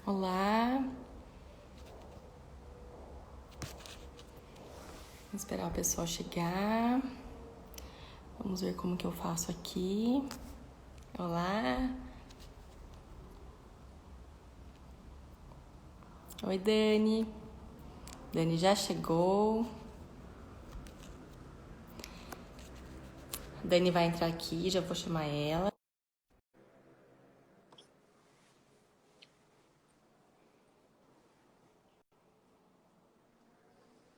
Olá. Vou esperar o pessoal chegar. Vamos ver como que eu faço aqui. Olá. Oi, Dani. Dani já chegou. Dani vai entrar aqui, já vou chamar ela.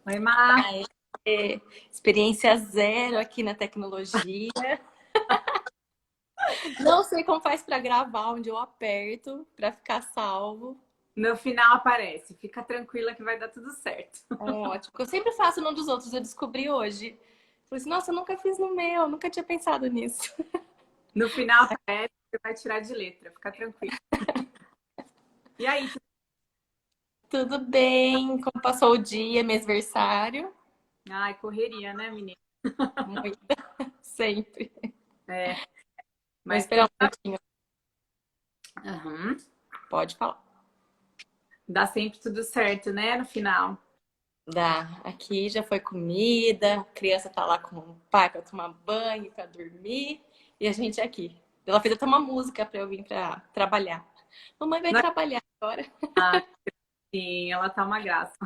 Oi, Mar. Aê. Experiência zero aqui na tecnologia. Não sei como faz para gravar, onde eu aperto para ficar salvo. No final aparece. Fica tranquila que vai dar tudo certo. Ótimo. Porque eu sempre faço no dos outros, eu descobri hoje. Falei assim, nossa, eu nunca fiz no meu, nunca tinha pensado nisso. No final aparece, você vai tirar de letra. Fica tranquila. E aí? Tudo bem? Como passou o dia, mêsversário? Ai, correria, né, menina? Muito, sempre. É, Vou mas esperar um pouquinho. Aham. Pode falar. Dá sempre tudo certo, né, no final. Dá. Aqui já foi comida, a criança tá lá com o pai para tomar banho, para dormir, e a gente aqui. Ela fez até uma música para eu vir para trabalhar. Mamãe vai Não é trabalhar agora. assim, ela tá uma graça.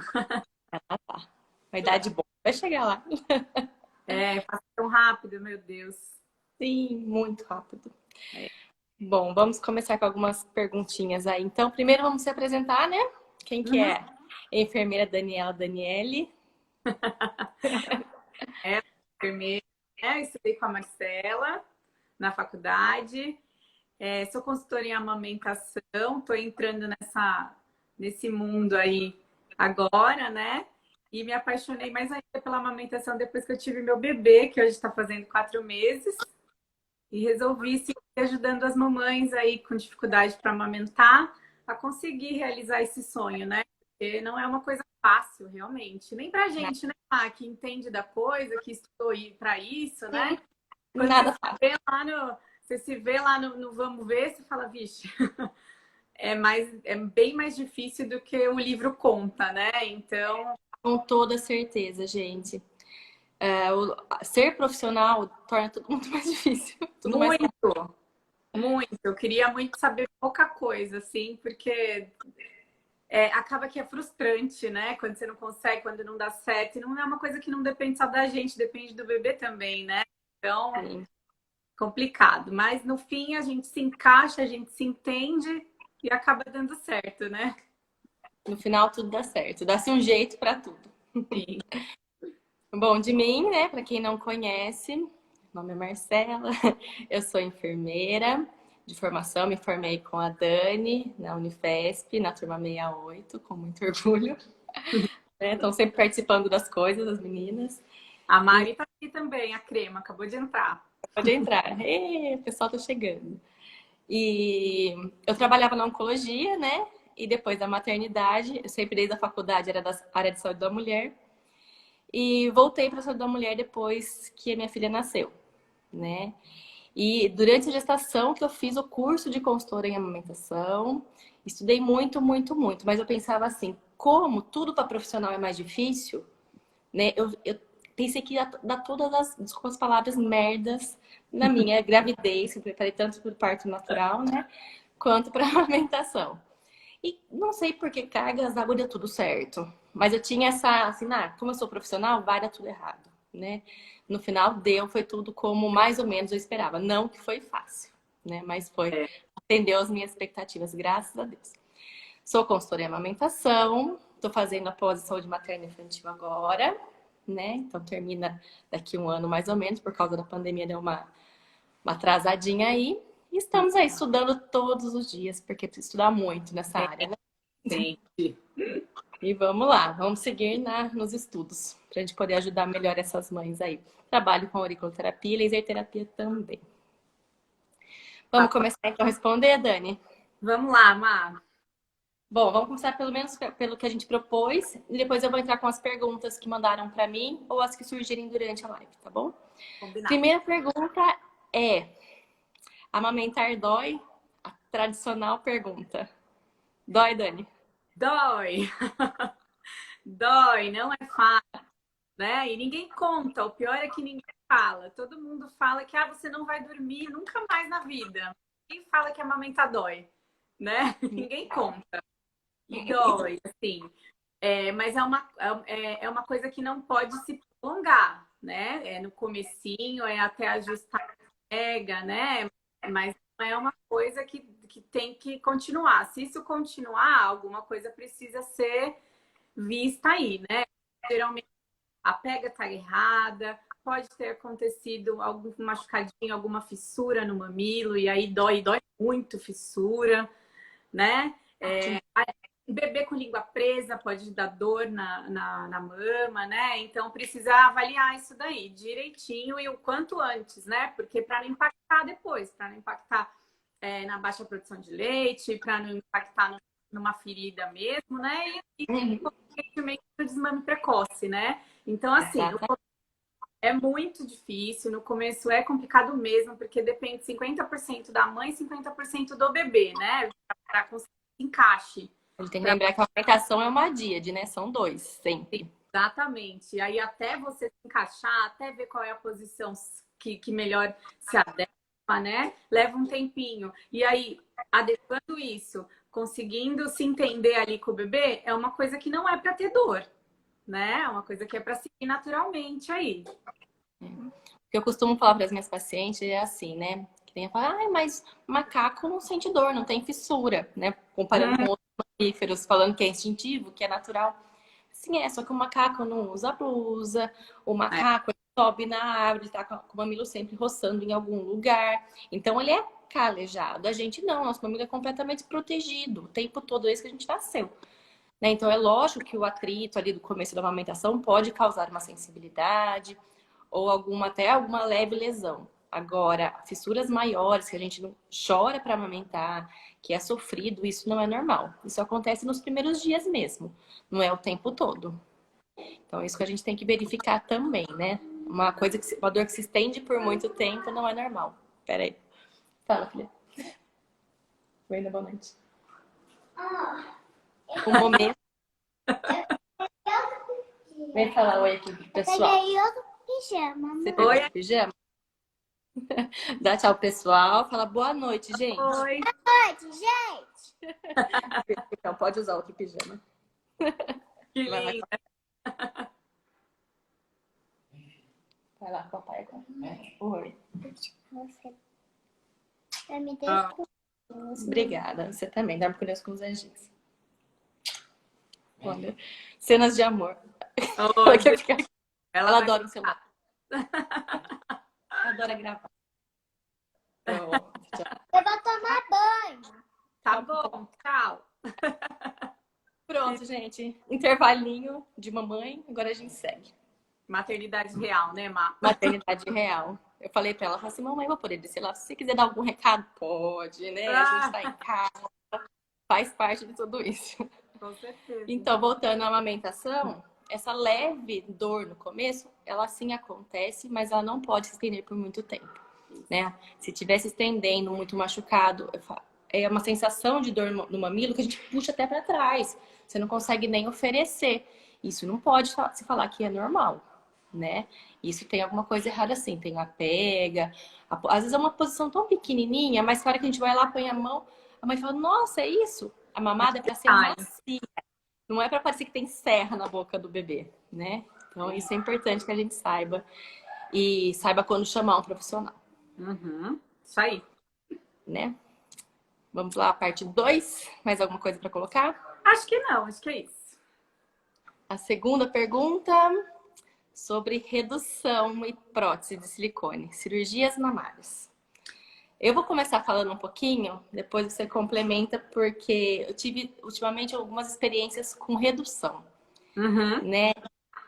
Ah, tá. Vai dar de bom. Vai chegar lá. É, passa tão rápido, meu Deus. Sim, muito rápido. É. Bom, vamos começar com algumas perguntinhas aí. Então, primeiro vamos se apresentar, né? Quem que Uhum. é? A enfermeira Daniela Daniele. É, enfermeira, né? Estudei com a Marcela na faculdade. Sou consultora em amamentação, estou entrando nesse mundo aí agora, né? E me apaixonei mais ainda pela amamentação depois que eu tive meu bebê, que hoje está fazendo 4 meses, e resolvi seguir ajudando as mamães aí com dificuldade para amamentar a conseguir realizar esse sonho, né? Porque não é uma coisa fácil, realmente. Nem pra gente, né? Que entende da coisa, que estudou para isso, né? Sim, Quando você nada se fácil. vê lá no Vamos Ver, você fala, vixe, é bem mais difícil do que o livro conta, né? Então, Com toda certeza, gente. Ser profissional torna tudo muito mais difícil, tudo mais muito, complexo. muito. Eu queria muito saber pouca coisa, assim, porque acaba que é frustrante, né? Quando você não consegue, quando não dá certo. E não é uma coisa que não depende só da gente, depende do bebê também, né? Então, complicado. Mas no fim a gente se encaixa, a gente se entende e acaba dando certo, né? No final tudo dá certo, dá-se um jeito para tudo. Sim. Bom, de mim, né, para quem não conhece, meu nome é Marcela, eu sou enfermeira de formação, me formei com a Dani na Unifesp, na turma 68, com muito orgulho. Né? Estão sempre participando das coisas, as meninas. A E Mari tá aqui também, a Crema, acabou de entrar. pode entrar. O pessoal tá chegando. E eu trabalhava na oncologia, né? E depois da maternidade, eu sempre desde a faculdade era da área de saúde da mulher. E voltei para a saúde da mulher depois que a minha filha nasceu, né? E durante a gestação que eu fiz o curso de consultora em amamentação, estudei muito, muito, muito. Mas eu pensava assim, como tudo para profissional é mais difícil, né? Eu pensei que ia dar todas as, desculpa as palavras, merdas na minha gravidez, que eu preparei tanto para o parto natural, né? Quanto para a amamentação. E não sei por que cargas d'água deu tudo certo. Mas eu tinha essa, assim, como eu sou profissional, vai dar tudo errado, né? No final deu, foi tudo como mais ou menos eu esperava. Não que foi fácil, né? Mas foi, É, atendeu as minhas expectativas, graças a Deus. Sou consultora em amamentação, estou fazendo a pós de saúde materna e infantil agora, né? Então termina daqui um ano mais ou menos, por causa da pandemia deu uma atrasadinha aí. E estamos aí estudando todos os dias, porque precisa estudar muito nessa área, né? sente. E vamos lá, vamos seguir nos estudos, para a gente poder ajudar melhor essas mães aí. Trabalho com auriculoterapia e laser terapia também. Vamos começar então a responder, Dani? Vamos lá, Mar. Bom, vamos começar pelo menos pelo que a gente propôs, e depois eu vou entrar com as perguntas que mandaram para mim ou as que surgirem durante a live, tá bom? Combinado. Primeira pergunta é: amamentar dói? A tradicional pergunta. Dói, Dani? Dói. Dói, não é fácil, né? E ninguém conta. O pior é que ninguém fala. Todo mundo fala que você não vai dormir nunca mais na vida. Ninguém fala que amamentar dói, né? Ninguém conta. E dói, assim. Mas é uma coisa que não pode se prolongar, né? No comecinho, até ajustar a pega, né? Mas não é uma coisa que tem que continuar. Se isso continuar, alguma coisa precisa ser vista aí, né? Geralmente a pega tá errada, pode ter acontecido algum machucadinho, alguma fissura no mamilo, e aí dói muito fissura, né? Bebê com língua presa pode dar dor na mama, né? Então precisa avaliar isso daí direitinho e o quanto antes, né? Porque para não impactar depois, para não impactar na baixa produção de leite, para não impactar numa ferida mesmo, né? E consequentemente no desmame precoce, né? Então, assim, é muito difícil, no começo é complicado mesmo, porque depende 50% da mãe e 50% do bebê, né? Para conseguir encaixe. Ele tem que lembrar que a amamentação é uma díade, né? São 2, sempre. Exatamente. Aí até você se encaixar, até ver qual é a posição que melhor se adequa, né? Leva um tempinho. E aí, adequando isso, conseguindo se entender ali com o bebê, é uma coisa que não é para ter dor, né? É uma coisa que é para seguir naturalmente aí. O que eu costumo falar para as minhas pacientes é assim, né? Que tem a falar, mas macaco não sente dor, não tem fissura, né? Comparando com outros mamíferos, falando que é instintivo, que é natural. Sim, só que o macaco não usa blusa, o macaco sobe na árvore, tá com o mamilo sempre roçando em algum lugar. Então ele é calejado. A gente não, nosso mamilo é completamente protegido o tempo todo desde que a gente nasceu. Né? Então é lógico que o atrito ali do começo da amamentação pode causar uma sensibilidade ou até alguma leve lesão. Agora, fissuras maiores, que a gente não chora para amamentar, que é sofrido, isso não é normal. Isso acontece nos primeiros dias mesmo, não é o tempo todo. Então, isso que a gente tem que verificar também, né? Uma dor que se estende por muito tempo não é normal. Peraí. Fala, filha. Oi, boa noite. Um momento. Vem falar oi aqui pro pessoal. Eu peguei outro pijama. Você pegou esse pijama? Dá tchau, pessoal. Fala boa noite, gente. Oi. Boa noite, gente. Então, pode usar outro pijama. Que linda. Vai lá, papai agora. Oi. Você me deu Obrigada. Você também. Dorme com Deus com os anjinhos. Olha, cenas de amor. Ela adora o celular. Adora gravar. Então, Eu vou tomar banho. Tá bom, tchau. Pronto, gente. Intervalinho de mamãe. Agora a gente segue. Maternidade real, né, Má? Maternidade real. Eu falei pra ela, falei assim, mamãe, eu vou poder descer lá. Se você quiser dar algum recado, pode, né? A gente tá em casa. Faz parte de tudo isso. Com certeza. Então, voltando à amamentação, essa leve dor no começo, ela sim acontece, mas ela não pode se estender por muito tempo, né? Se estiver se estendendo, muito machucado, é uma sensação de dor no mamilo que a gente puxa até para trás. Você não consegue nem oferecer. Isso não pode se falar que é normal, né? Isso tem alguma coisa errada assim. Tem a pega. Às vezes é uma posição tão pequenininha, mas na hora que a gente vai lá, põe a mão, a mãe fala, nossa, é isso? A mamada é para ser macia. Não é para parecer que tem serra na boca do bebê, né? Então isso é importante que a gente saiba. E saiba quando chamar um profissional. Isso aí. Né? Vamos lá, parte 2. Mais alguma coisa para colocar? Acho que não, acho que é isso. A segunda pergunta sobre redução e prótese de silicone, cirurgias mamárias. Eu vou começar falando um pouquinho, depois você complementa, porque eu tive ultimamente algumas experiências com redução, né?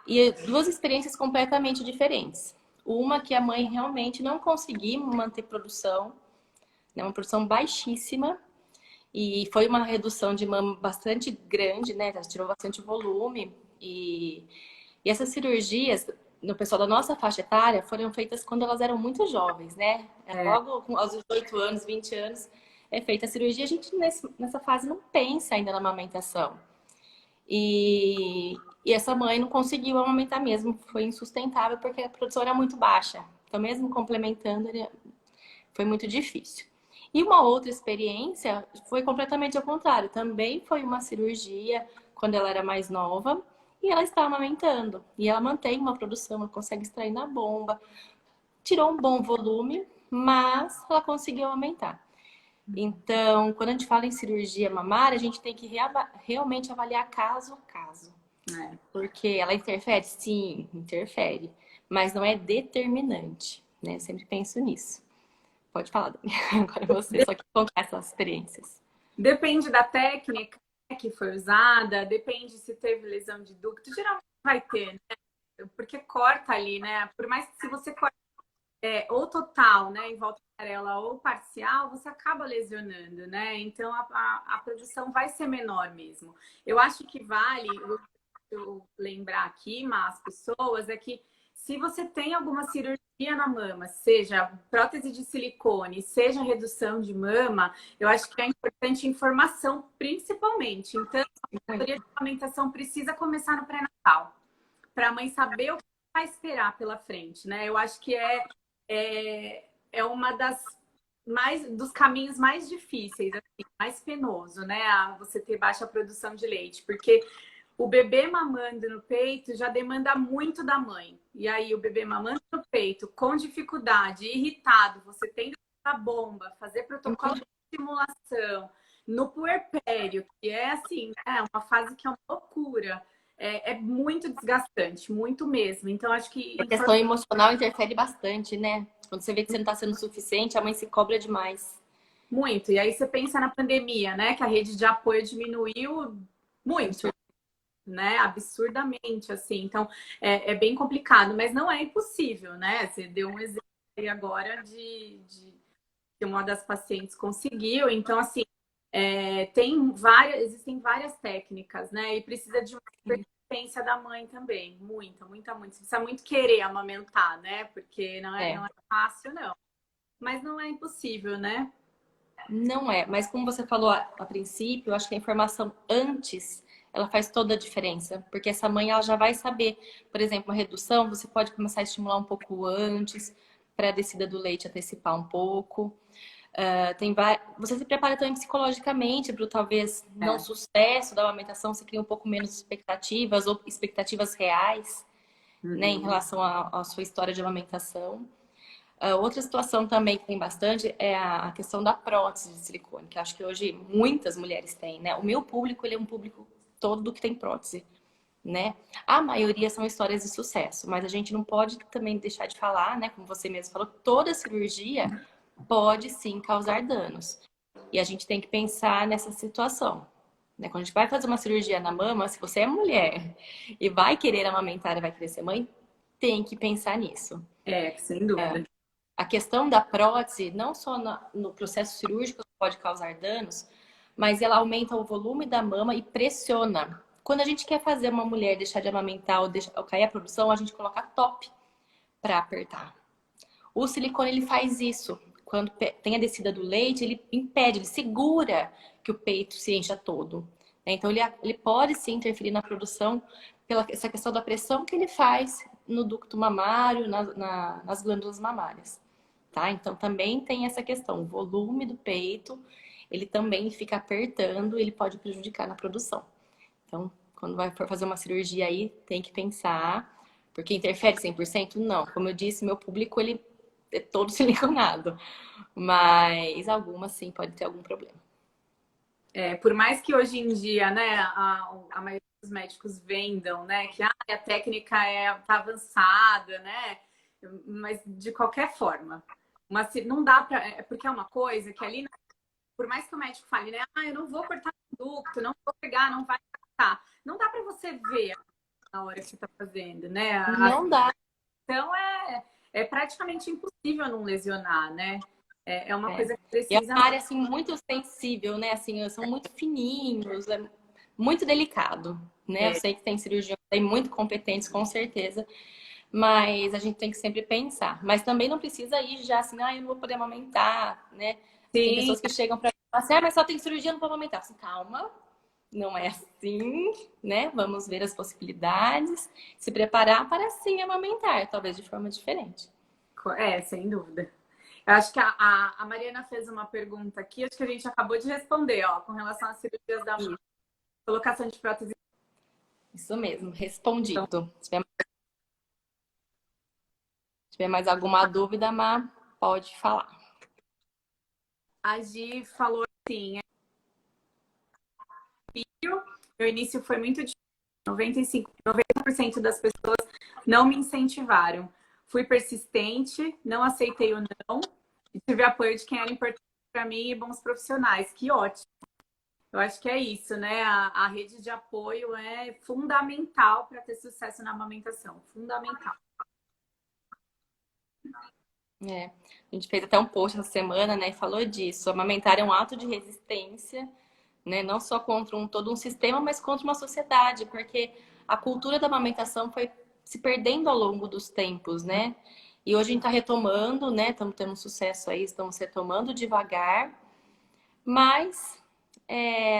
E 2 experiências completamente diferentes. Uma que a mãe realmente não conseguiu manter produção, né? Uma produção baixíssima, e foi uma redução de mama bastante grande, né? Ela tirou bastante volume. E essas cirurgias, no pessoal da nossa faixa etária, foram feitas quando elas eram muito jovens, né? Logo aos 18 anos, 20 anos, é feita a cirurgia, a gente nessa fase não pensa ainda na amamentação. E essa mãe não conseguiu amamentar mesmo, foi insustentável porque a produção era muito baixa. Então, mesmo complementando, foi muito difícil. E uma outra experiência foi completamente ao contrário. Também foi uma cirurgia quando ela era mais nova e ela está amamentando. E ela mantém uma produção, ela consegue extrair na bomba. Tirou um bom volume, mas ela conseguiu aumentar. Então, quando a gente fala em cirurgia mamária, a gente tem que realmente avaliar caso a caso. Porque ela interfere? Sim, interfere. Mas não é determinante, né? Eu sempre penso nisso. Pode falar, Dani. Agora você, só que contar essas experiências. Depende da técnica que foi usada, depende se teve lesão de ducto. Geralmente vai ter, né? Porque corta ali, né? Por mais que se você corta ou total, né, em volta amarela ou parcial, você acaba lesionando, né? Então a produção vai ser menor mesmo. Eu acho que vale eu lembrar aqui, mas as pessoas, é que se você tem alguma cirurgia na mama, seja prótese de silicone, seja redução de mama, eu acho que é importante informação, principalmente. Então, a teoria de amamentação precisa começar no pré-natal, para a mãe saber o que vai esperar pela frente, né? Eu acho que é uma dos caminhos mais difíceis, assim, mais penoso, né? Você ter baixa produção de leite, porque o bebê mamando no peito já demanda muito da mãe. E aí, o bebê mamando no peito, com dificuldade, irritado, você tendo a bomba, fazer protocolo de estimulação, no puerpério, que é assim, uma fase que é uma loucura. É muito desgastante, muito mesmo. Então, acho que... A questão emocional interfere bastante, né? Quando você vê que você não está sendo suficiente, a mãe se cobra demais. Muito. E aí você pensa na pandemia, né? Que a rede de apoio diminuiu muito, né? Absurdamente, assim. Então, é bem complicado, mas não é impossível, né? Você deu um exemplo aí agora de que uma das pacientes conseguiu. Então, assim, existem várias técnicas, né? E precisa de uma persistência da mãe também. Muita, muita, muito. Você precisa muito querer amamentar, né? Porque não é fácil, não. Mas não é impossível, né? Não é, mas como você falou a princípio, eu acho que a informação antes, ela faz toda a diferença. Porque essa mãe, ela já vai saber, por exemplo, uma redução, você pode começar a estimular um pouco antes, para a descida do leite antecipar um pouco. Você se prepara também psicologicamente para o talvez não sucesso da amamentação, você cria um pouco menos expectativas ou expectativas reais, né, em relação à sua história de amamentação. Outra situação também que tem bastante é a questão da prótese de silicone, que acho que hoje muitas mulheres têm, né? O meu público, ele é um público todo do que tem prótese, né? A maioria são histórias de sucesso, mas a gente não pode também deixar de falar, né? Como você mesmo falou, toda cirurgia pode sim causar danos. E a gente tem que pensar nessa situação, né? Quando a gente vai fazer uma cirurgia na mama, se você é mulher e vai querer amamentar e vai querer ser mãe, tem que pensar nisso. Sem dúvida. A questão da prótese, não só no processo cirúrgico pode causar danos, mas ela aumenta o volume da mama e pressiona. Quando a gente quer fazer uma mulher deixar de amamentar ou cair a produção, a gente coloca top para apertar. O silicone, ele faz isso. Quando tem a descida do leite, ele impede, ele segura que o peito se encha todo. Então, ele pode sim interferir na produção pela essa questão da pressão que ele faz no ducto mamário, nas glândulas mamárias. Tá? Então, também tem essa questão. O volume do peito, ele também fica apertando e ele pode prejudicar na produção. Então, quando for fazer uma cirurgia aí, tem que pensar, porque interfere 100%? Não. Como eu disse, meu público, ele é todo siliconado. Mas algumas, sim, pode ter algum problema. Por mais que hoje em dia, né, a maioria dos médicos vendam, né, que a técnica tá avançada, né, mas de qualquer forma, não dá para, porque é uma coisa que ali, por mais que o médico fale, né, eu não vou cortar o ducto, não vou pegar, não vai cortar, não dá para você ver na hora que você tá fazendo, né? Não dá. Então é praticamente impossível não lesionar, né? É uma coisa que E é precisa. uma área assim muito sensível, né? Assim, são muito fininhos, é muito delicado, né? Eu sei que tem cirurgiões tem muito competentes, com certeza, mas a gente tem que sempre pensar. Mas também não precisa ir já assim, eu não vou poder amamentar, né? Tem Sim. pessoas que chegam para Assim, mas só tem cirurgia, não pode amamentar. Assim, calma, não é assim, né? Vamos ver as possibilidades, se preparar para sim amamentar, talvez de forma diferente. Sem dúvida. Eu acho que a Mariana fez uma pergunta aqui, acho que a gente acabou de responder, ó, com relação às cirurgias da colocação de prótese. Isso mesmo, respondido. Se tiver mais alguma dúvida, Má, pode falar. A Gi falou assim, meu início foi muito difícil. 90% das pessoas não me incentivaram. Fui persistente, não aceitei o não e tive apoio de quem era importante para mim e bons profissionais. Que ótimo. Eu acho que é isso, né? A rede de apoio é fundamental para ter sucesso na amamentação. Fundamental. É, a gente fez até um post essa semana, né, e falou disso. Amamentar é um ato de resistência, né, não só contra todo um sistema, mas contra uma sociedade, porque a cultura da amamentação foi se perdendo ao longo dos tempos, né? E hoje a gente está retomando, né? Estamos tendo um sucesso aí, estamos retomando devagar, mas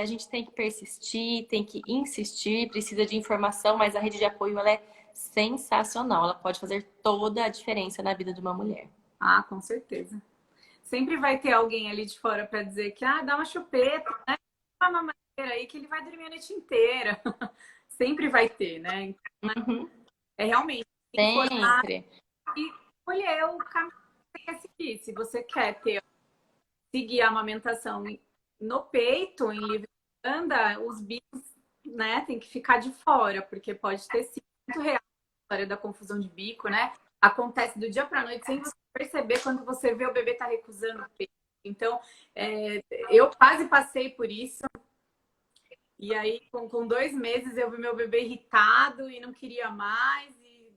a gente tem que persistir, tem que insistir, precisa de informação, mas a rede de apoio ela é sensacional, ela pode fazer toda a diferença na vida de uma mulher. Ah, com certeza. Sempre vai ter alguém ali de fora para dizer que dá uma chupeta, né? Uma mamadeira aí que ele vai dormir a noite inteira. Sempre vai ter, né? Então, Uhum. é realmente Sempre. e escolher o caminho que você quer seguir. Se você quer seguir a amamentação no peito, em livre anda, os bicos, né, tem que ficar de fora, porque pode ter sido muito real a história da confusão de bico, né? Acontece do dia para noite sem você perceber quando você vê o bebê tá recusando o peito. Então, eu quase passei por isso. E aí, com 2 meses, eu vi meu bebê irritado e não queria mais e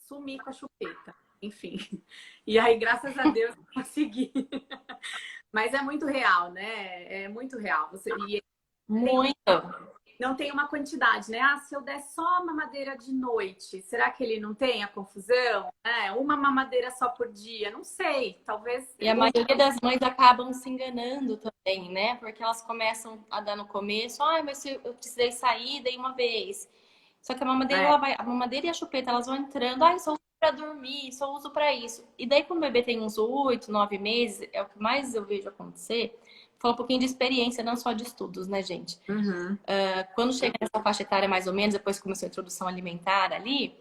sumi com a chupeta. Enfim. E aí, graças a Deus, eu consegui. Mas é muito real, né? É muito real. Muito. Não tem uma quantidade, né? Se eu der só mamadeira de noite, será que ele não tem a confusão? Uma mamadeira só por dia? Não sei, talvez. E a maioria das mães acabam se enganando também, né? Porque elas começam a dar no começo, mas eu precisei sair, dei uma vez. Só que a mamadeira, a mamadeira e a chupeta, elas vão entrando, só uso pra dormir, só uso pra isso. E daí, quando o bebê tem uns 8, 9 meses, é o que mais eu vejo acontecer. Vou falar um pouquinho de experiência, não só de estudos, né, gente? Uhum. Quando chega nessa faixa etária, mais ou menos, depois que começou a introdução alimentar ali,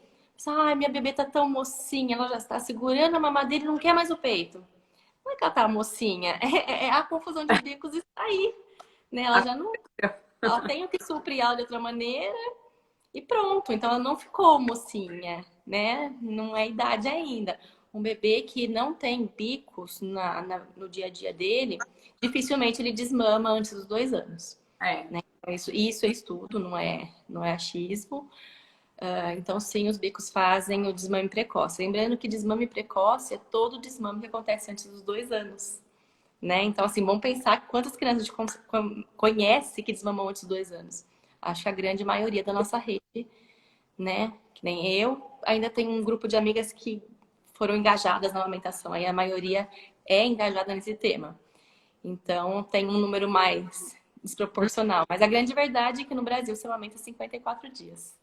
minha bebê tá tão mocinha, ela já está segurando a mamadeira e não quer mais o peito. Não é que ela tá mocinha, é a confusão de bicos está aí, né? Ela já não... Ela tem que suprir ela de outra maneira e pronto. Então, ela não ficou mocinha, né? Não é idade ainda. Um bebê que não tem picos no dia a dia dele, dificilmente ele desmama antes dos 2 anos. Né? Isso é estudo, não é achismo. Então, sim, os bicos fazem o desmame precoce. Lembrando que desmame precoce é todo desmame que acontece antes dos 2 anos. Né? Então, assim, vamos pensar quantas crianças a gente conhece que desmamam antes dos 2 anos. Acho que a grande maioria da nossa rede, né? Que nem eu, ainda tem um grupo de amigas que foram engajadas na amamentação. Aí a maioria é engajada nesse tema. Então, tem um número mais desproporcional. Mas a grande verdade é que no Brasil se amamenta 54 dias.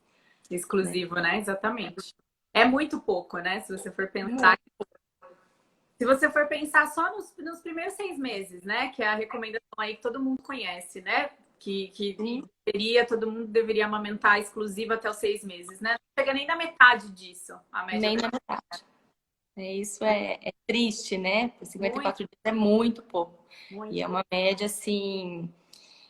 Exclusivo, né? Exatamente. É muito pouco, né? Se você for pensar. Se você for pensar só nos primeiros 6 meses, né? Que é a recomendação aí que todo mundo conhece, né? Que todo mundo deveria amamentar exclusivo até os 6 meses, né? Não chega nem na metade disso, a média. Nem na metade. Isso é triste, né? 54 dias é muito pouco. Muito. E é uma média, assim,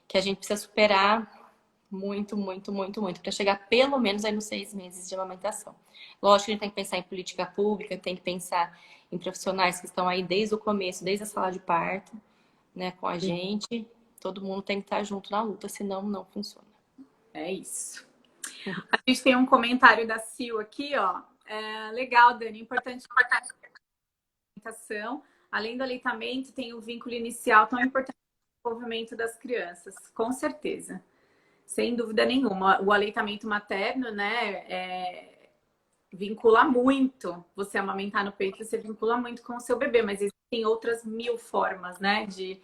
que a gente precisa superar muito, muito, muito, muito, para chegar pelo menos aí nos 6 meses de amamentação. Lógico que a gente tem que pensar em política pública, tem que pensar em profissionais que estão aí desde o começo, desde a sala de parto, né, com a gente. Todo mundo tem que estar junto na luta, senão não funciona. É isso. A gente tem um comentário da Sil aqui, ó. Legal, Dani. Importante a alimentação. Além do aleitamento, tem o vínculo inicial tão importante no desenvolvimento das crianças. Com certeza. Sem dúvida nenhuma. O aleitamento materno, né, vincula muito. Você amamentar no peito, você vincula muito com o seu bebê, mas existem outras 1000 formas, né, de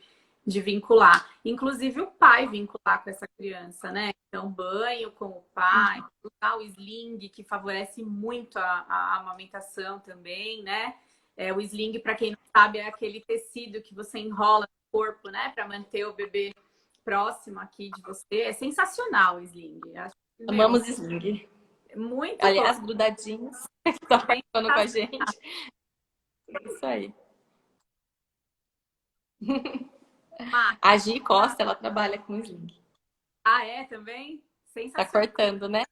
de vincular. Inclusive o pai vincular com essa criança, né? Então, banho com o pai, usar o sling, que favorece muito a amamentação também, né? O sling, para quem não sabe, é aquele tecido que você enrola no corpo, né? Para manter o bebê próximo aqui de você. É sensacional o sling. Acho que, Amamos sling. muito Aliás, bom. grudadinhos, que tá participando com a gente. Isso aí. A Gi Costa, ela trabalha com sling. Ah, é também? Tá Sensacional. cortando, né?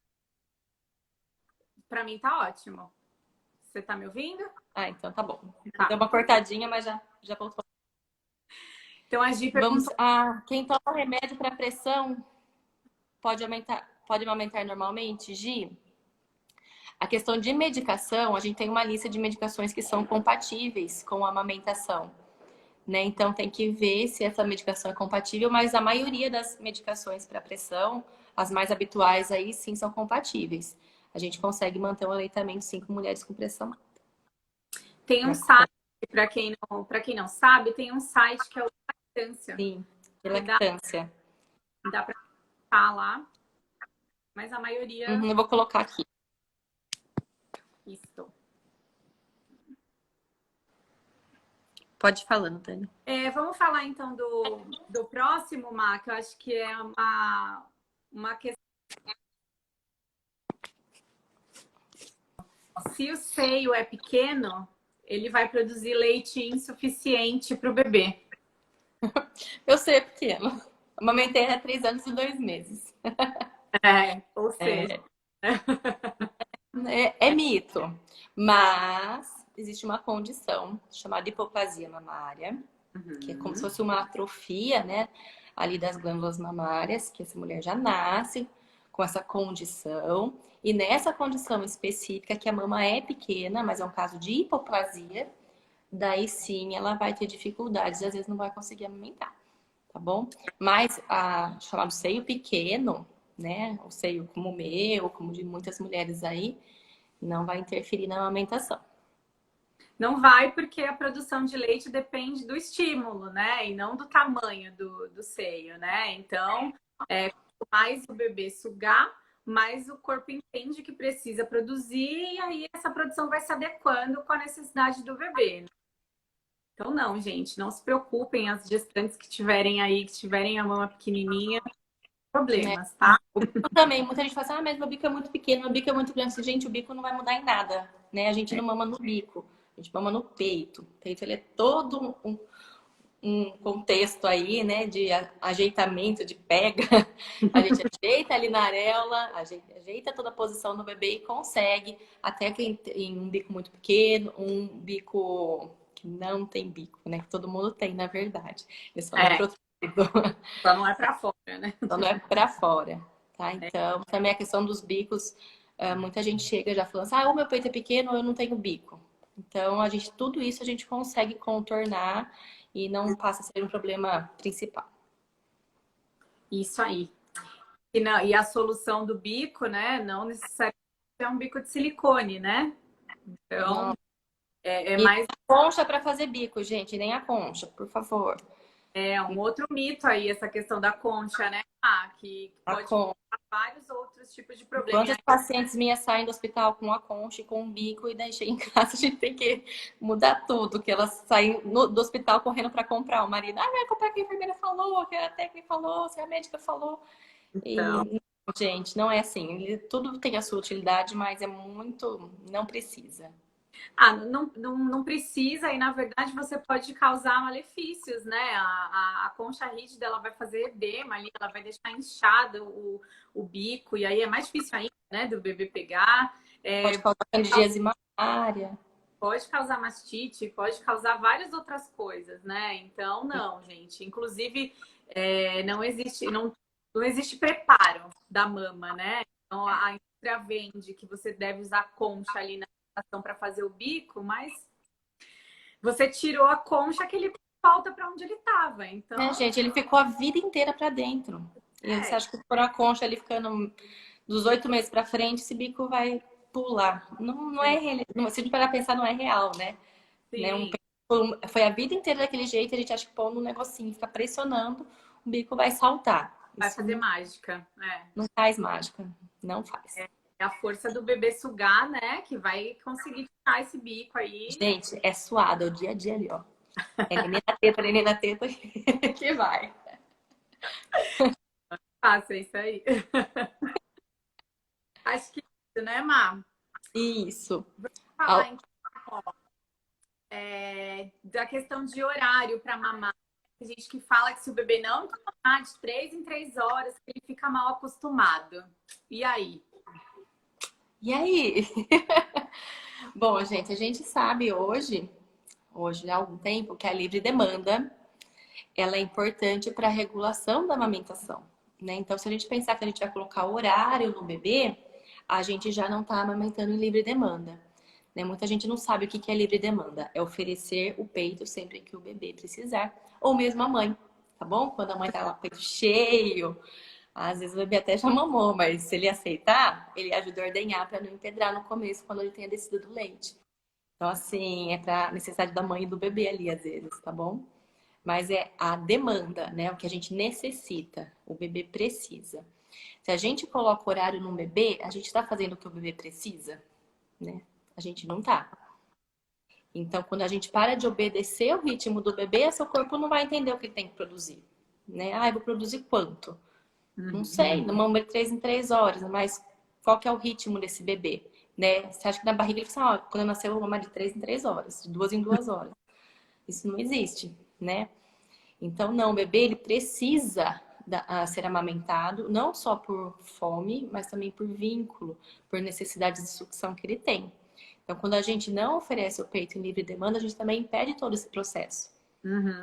Para mim tá ótimo. Você tá me ouvindo? Ah, então tá bom. Tá. Deu uma cortadinha, mas já voltou. Então a Gi Vamos. perguntou. Quem toma remédio para pressão pode amamentar normalmente, Gi? A questão de medicação, a gente tem uma lista de medicações que são compatíveis com a amamentação, né? Então tem que ver se essa medicação é compatível, mas a maioria das medicações para pressão, as mais habituais aí, sim, são compatíveis. A gente consegue manter o aleitamento sim com mulheres com pressão alta. Tem um site, para quem não sabe, tem um site que é o Lactância. Sim, de lactância. Dá para clicar lá, mas a maioria. Eu vou colocar aqui. Isso. Pode ir falando, Dani. Vamos falar então do próximo, Má, que eu acho que é uma questão. Se o seio é pequeno, ele vai produzir leite insuficiente para o bebê. Eu sei, é pequeno. Amamentei há 3 anos e 2 meses. Ou seja. É mito. Mas existe uma condição chamada hipoplasia mamária, que é como se fosse uma atrofia, né, ali das glândulas mamárias, que essa mulher já nasce com essa condição. E nessa condição específica, que a mama é pequena, mas é um caso de hipoplasia, daí sim ela vai ter dificuldades e às vezes não vai conseguir amamentar, tá bom? Mas a chamado seio pequeno, né, o seio como o meu, como de muitas mulheres aí, não vai interferir na amamentação. Não vai, porque a produção de leite depende do estímulo, né? E não do tamanho do seio, né? Então, quanto mais o bebê sugar, mais o corpo entende que precisa produzir, e aí essa produção vai se adequando com a necessidade do bebê. Né? Então, não, gente, não se preocupem, as gestantes que tiverem aí, que tiverem a mama pequenininha, problemas, tá? O bico também, muita gente fala assim, mas meu bico é muito pequeno, meu bico é muito grande. Gente, o bico não vai mudar em nada, né? A gente não mama no bico, a gente mama no peito. O peito, ele é todo um contexto aí, né, de ajeitamento, de pega. A gente ajeita ali na areola, ajeita toda a posição do bebê e consegue, até que em um bico muito pequeno, um bico que não tem bico, né, que todo mundo tem, na verdade. Ele só não é protegido. Só não é para fora, né? Só não é para fora, tá? Então, também a questão dos bicos, muita gente chega já falando assim, o meu peito é pequeno, eu não tenho bico. Então, tudo isso a gente consegue contornar e não passa a ser um problema principal. Isso aí. E a solução do bico, né? Não necessariamente é um bico de silicone, né? Então, mais... A concha para fazer bico, gente, nem a concha, por favor. É um outro mito aí, essa questão da concha, né? Que pode causar vários outros tipos de problemas. Quantas pacientes minhas saem do hospital com a concha e com o bico e daí chega em casa a gente tem que mudar tudo, que elas saem do hospital correndo para comprar. O marido, vai comprar que a enfermeira falou, que a técnica falou, que a médica falou. Então... E, gente, não é assim. Tudo tem a sua utilidade, mas é muito... Não precisa. Não precisa, e na verdade você pode causar malefícios, né? A concha rígida, ela vai fazer edema ali, ela vai deixar inchado o bico, e aí é mais difícil ainda, né, do bebê pegar. Pode causar candidíase mamária. Pode causar mastite, pode causar várias outras coisas, né? Então, não, gente. Inclusive, não existe preparo da mama, né? Então, a indústria vende que você deve usar concha ali na para fazer o bico, mas você tirou a concha que ele falta para onde ele estava. Então, gente, ele ficou a vida inteira para dentro. E você acha que por a concha ali ficando dos 8 meses para frente, esse bico vai pular? Não é real. Se a gente parar pensar, não é real, né? Um Foi a vida inteira daquele jeito, a gente acha que pondo um negocinho, fica pressionando, o bico vai saltar. Vai Isso fazer mágica. não faz mágica, não faz. É a força do bebê sugar, né? Que vai conseguir tirar esse bico aí. Gente, é suado, é o dia a dia ali, ó. É neném na teta que vai. Faça isso aí. Acho que isso, né, Má? Isso. Falar então, da questão de horário para mamar. Tem gente que fala que se o bebê não tomar de 3 em 3 horas, ele fica mal acostumado. E aí? E aí? Bom, gente, a gente sabe hoje há algum tempo, que a livre demanda ela é importante para a regulação da amamentação, né? Então, se a gente pensar que a gente vai colocar horário no bebê, a gente já não está amamentando em livre demanda, né? Muita gente não sabe o que é livre demanda. É oferecer o peito sempre que o bebê precisar, ou mesmo a mãe, tá bom? Quando a mãe tá lá com o peito cheio, às vezes o bebê até já mamou, mas se ele aceitar, ele ajuda a ordenhar para não empedrar no começo, quando ele tenha descido do leite. Então, assim, é para necessidade da mãe e do bebê ali, às vezes, tá bom? Mas é a demanda, né? O que a gente necessita, o bebê precisa. Se a gente coloca horário no bebê, a gente está fazendo o que o bebê precisa, né? A gente não tá. Então, quando a gente para de obedecer o ritmo do bebê, seu corpo não vai entender o que ele tem que produzir, né? Ah, eu vou produzir quanto? Não sei, no mama de 3 em 3 horas, mas qual que é o ritmo desse bebê, né? Você acha que na barriga ele fala, quando eu nascer eu vou mamar de 3 em 3 horas, de 2 em 2 horas. Isso não existe, né? Então, não, o bebê ele precisa ser amamentado, não só por fome, mas também por vínculo, por necessidades de sucção que ele tem. Então, quando a gente não oferece o peito em livre demanda, a gente também impede todo esse processo.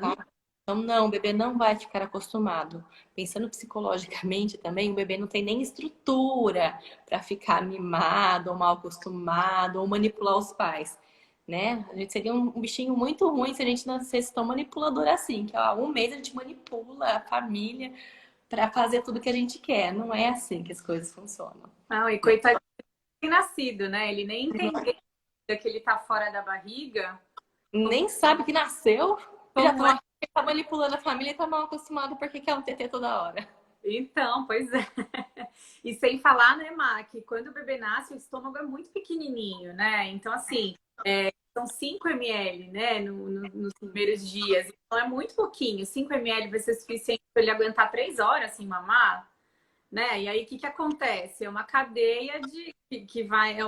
Tá? Então, não, o bebê não vai ficar acostumado. Pensando psicologicamente também, o bebê não tem nem estrutura para ficar mimado, ou mal acostumado, ou manipular os pais. Né? A gente seria um bichinho muito ruim se a gente nascesse tão manipulador assim, que ó, um mês a gente manipula a família para fazer tudo que a gente quer. Não é assim que as coisas funcionam. Não, e coitado de nascido, né? Ele nem entendeu que ele tá fora da barriga. Nem sabe que nasceu, já Como é? tá manipulando a família e tá mal acostumado porque quer um tetê toda hora. Então, pois é. E sem falar, né, Má, que quando o bebê nasce, o estômago é muito pequenininho, né? Então, assim, são 5 ml, né, nos primeiros dias. Então, é muito pouquinho. 5 ml vai ser suficiente para ele aguentar 3 horas sem mamar, né? E aí, o que acontece? É uma cadeia que vai...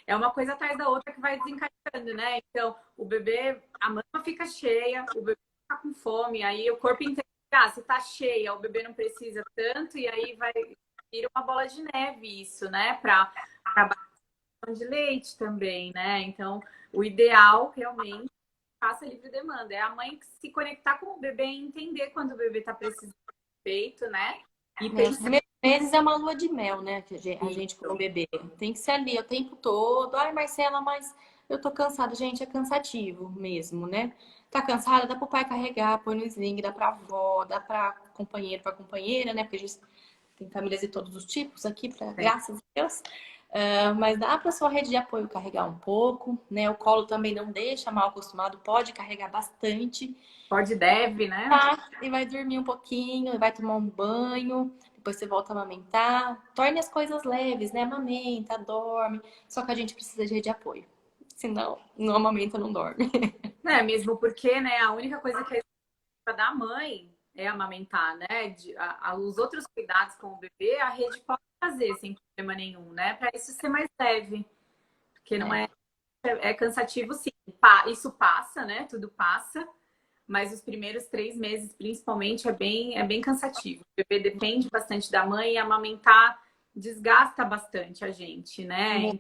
É uma coisa atrás da outra que vai desencadeando, né? Então, o bebê, a mama fica cheia, o bebê fica com fome, aí o corpo inteiro, se tá cheia, o bebê não precisa tanto, e aí vai vir uma bola de neve isso, né? Para de leite também, né? Então, o ideal realmente faça livre demanda. É a mãe se conectar com o bebê e entender quando o bebê tá precisando de peito, né? E Os primeiros meses é uma lua de mel, né? Que a gente com o bebê. Tem que ser ali o tempo todo. Ai, Marcela, mas eu tô cansada. Gente, é cansativo mesmo, né? Tá cansada, dá pro pai carregar, põe no sling, dá pra avó, dá pra companheiro, pra companheira, né? Porque a gente tem famílias de todos os tipos aqui, graças a Deus. Mas dá para sua rede de apoio carregar um pouco, né? O colo também não deixa mal acostumado, pode carregar bastante. Pode, deve, né? Tá, e vai dormir um pouquinho, vai tomar um banho, depois você volta a amamentar. Torne as coisas leves, né? Amamenta, dorme. Só que a gente precisa de rede de apoio. Senão, não amamenta, não dorme. Mesmo porque, né, a única coisa que é da mãe é amamentar, né? Os outros cuidados com o bebê, a rede pode fazer sem problema nenhum, né? Para isso ser mais leve. Porque não é cansativo, sim. Isso passa, né? Tudo passa. Mas os primeiros 3 meses, principalmente, é bem cansativo. O bebê depende bastante da mãe e amamentar desgasta bastante a gente, né? Então,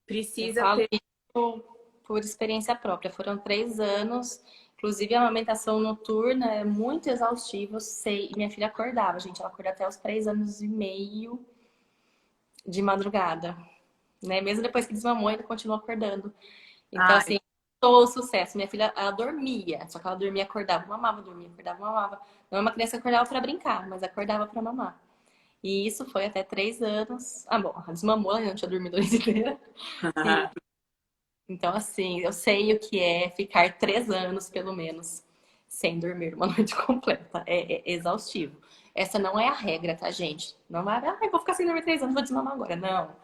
precisa Eu falo ter. isso por experiência própria. Foram 3 anos. Inclusive, a amamentação noturna é muito exaustivo, eu sei. E minha filha acordava, gente. Ela acordava até os 3 anos e meio de madrugada. Né? Mesmo depois que desmamou, ainda continua acordando. Então, assim, todo o sucesso. Minha filha, ela dormia. Só que ela dormia, acordava, mamava, dormia, acordava, mamava. Não é uma criança que acordava para brincar, mas acordava para mamar. E isso foi até 3 anos. Ah, bom, ela desmamou, ela não tinha dormido a noite inteira. Então, assim, eu sei o que é ficar 3 anos, pelo menos, sem dormir uma noite completa. É exaustivo. Essa não é a regra, tá, gente? Não vai, ah, eu vou ficar sem dormir 3 anos, vou desmamar agora. Não.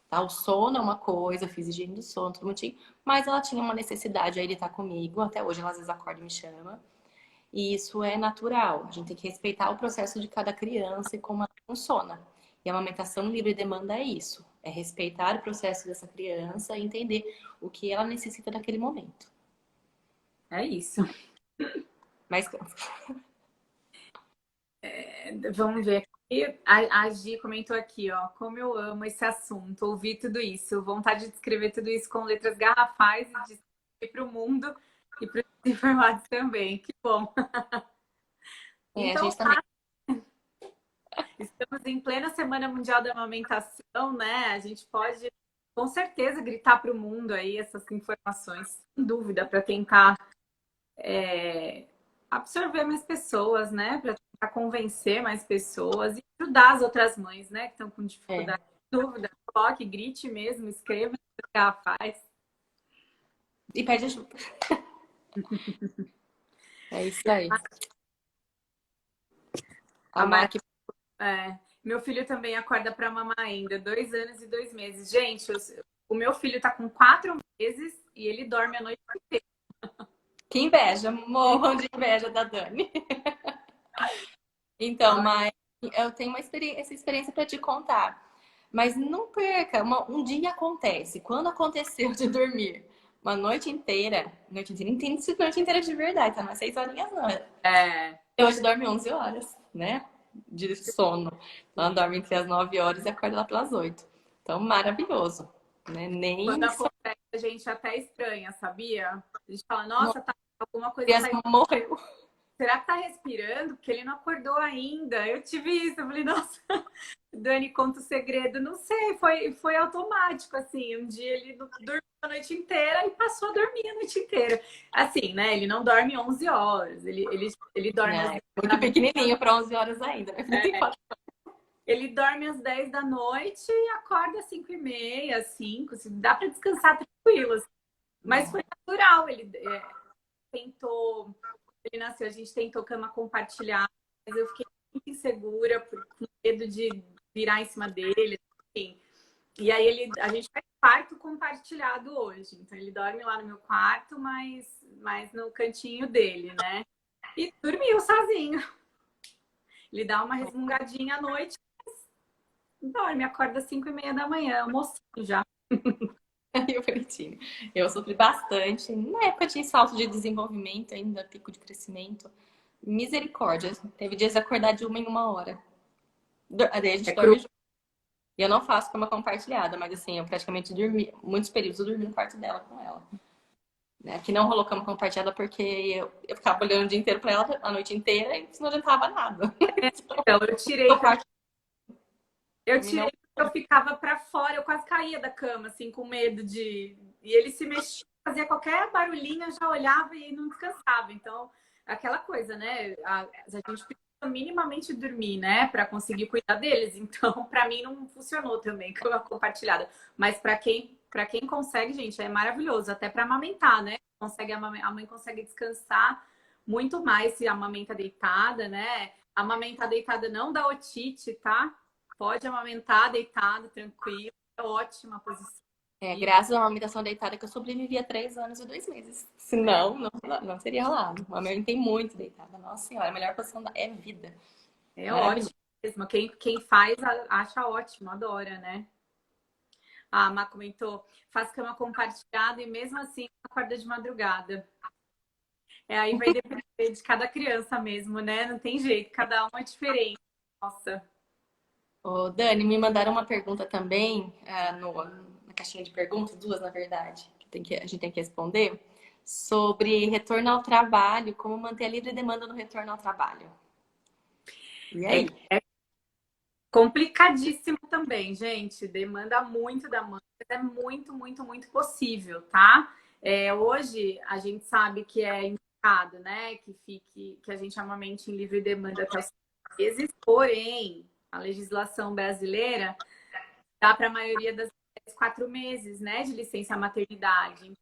Tá? O sono é uma coisa, eu fiz higiene do sono, tudo bonitinho. Mas ela tinha uma necessidade aí de estar comigo. Até hoje ela às vezes acorda e me chama. E isso é natural. A gente tem que respeitar o processo de cada criança e como ela funciona. E a amamentação livre demanda é isso. É respeitar o processo dessa criança e entender o que ela necessita naquele momento. É isso. Mas Vamos ver aqui. A Gi comentou aqui, ó. Como eu amo esse assunto, ouvir tudo isso. Vontade de escrever tudo isso com letras garrafais e de escrever para o mundo e para os informados também. Que bom. a Então, gente também. estamos em plena Semana Mundial da Amamentação, né? A gente pode, com certeza, gritar para o mundo aí essas informações, sem dúvida, para tentar absorver mais pessoas, né? Para tentar convencer mais pessoas e ajudar as outras mães, né? Que estão com dificuldade. Sem dúvida, coloque, grite mesmo, escreva nos garrafais. E pede ajuda. É isso aí. A Mac. Meu filho também acorda para mamar ainda, 2 anos e 2 meses. Gente, o meu filho tá com 4 meses e ele dorme a noite inteira. Que inveja, morram de inveja da Dani. Então, mas eu tenho essa experiência para te contar. Mas não perca, um dia acontece. Quando aconteceu de dormir uma noite inteira, não tem sido noite inteira de verdade, tá? Não é 6 horinhas, não. Hoje dorme 11 horas, né? De sono. Ela dorme entre as 9 horas e acorda lá pelas 8. Então, maravilhoso. Né? Nem Quando acontece, a gente até estranha, sabia? A gente fala, nossa, tá alguma coisa criança morreu. Será que tá respirando? Porque ele não acordou ainda. Eu tive isso. Eu falei, nossa, Dani, conta o segredo. Não sei, foi automático, assim. Um dia ele dormiu a noite inteira e passou a dormir a noite inteira. Assim, né? Ele não dorme 11 horas. Ele dorme Não, é muito pequenininho para 11 horas ainda. Ele dorme às 10 da noite e acorda às 5h30, 5. Dá para descansar tranquilo. Assim. Mas foi natural. Ele tentou... Ele nasceu, a gente tentou cama compartilhada, mas eu fiquei muito insegura, com medo de virar em cima dele, enfim. E aí a gente faz quarto compartilhado hoje. Então ele dorme lá no meu quarto, mas no cantinho dele, né? E dormiu sozinho. Ele dá uma resmungadinha à noite, mas dorme, acorda às 5h30 da manhã, almocinho já. Eu sofri bastante. Na época de salto de desenvolvimento, ainda pico de crescimento. Misericórdia. Teve dias de acordar de 1 em 1 hora. Daí a gente dorme junto. E eu não faço cama compartilhada, mas assim, eu praticamente dormi, muitos períodos eu dormi no quarto dela com ela. Né? Aqui não rolou cama compartilhada porque eu ficava olhando o dia inteiro pra ela, a noite inteira, e isso não adiantava nada. Então, eu tirei. Eu ficava pra fora, eu quase caía da cama, assim, com medo de. E ele se mexia, fazia qualquer barulhinho, eu já olhava e não descansava. Então, aquela coisa, né? A gente precisa minimamente dormir, né? Pra conseguir cuidar deles. Então, pra mim, não funcionou também, cama compartilhada. Mas pra quem consegue, gente, é maravilhoso. Até pra amamentar, né? A mãe consegue descansar muito mais se amamenta deitada, né? Amamentar deitada não dá otite, tá? Pode amamentar deitado, tranquilo. É ótima posição. Graças à amamentação deitada que eu sobrevivi a 3 anos e 2 meses. Senão, não teria rolado. A tem muito deitada. Nossa senhora, a melhor posição é vida. É ótimo mesmo. Quem faz acha ótimo, adora, né? A Má comentou, faz cama compartilhada e mesmo assim acorda de madrugada. Aí vai depender de cada criança mesmo, né? Não tem jeito, cada um é diferente. Nossa. Ô, Dani, me mandaram uma pergunta também na caixinha de perguntas, 2 na verdade, que a gente tem que responder, sobre retorno ao trabalho, como manter a livre demanda no retorno ao trabalho. E aí? É complicadíssimo também, gente. Demanda muito da mãe, mas é muito, muito, muito possível, tá? Hoje a gente sabe que é indicado, né? Que a gente amamente em livre demanda até os 6 meses, porém, a legislação brasileira dá para a maioria das mulheres 4 meses, né, de licença maternidade.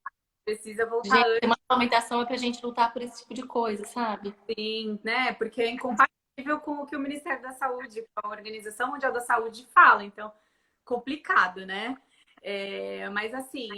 Precisa voltar Gente, uma amamentação é pra gente lutar por esse tipo de coisa, sabe? antes, né? Porque é incompatível com o que o Ministério da Saúde, com a Organização Mundial da Saúde fala. Então, complicado, né? Mas assim,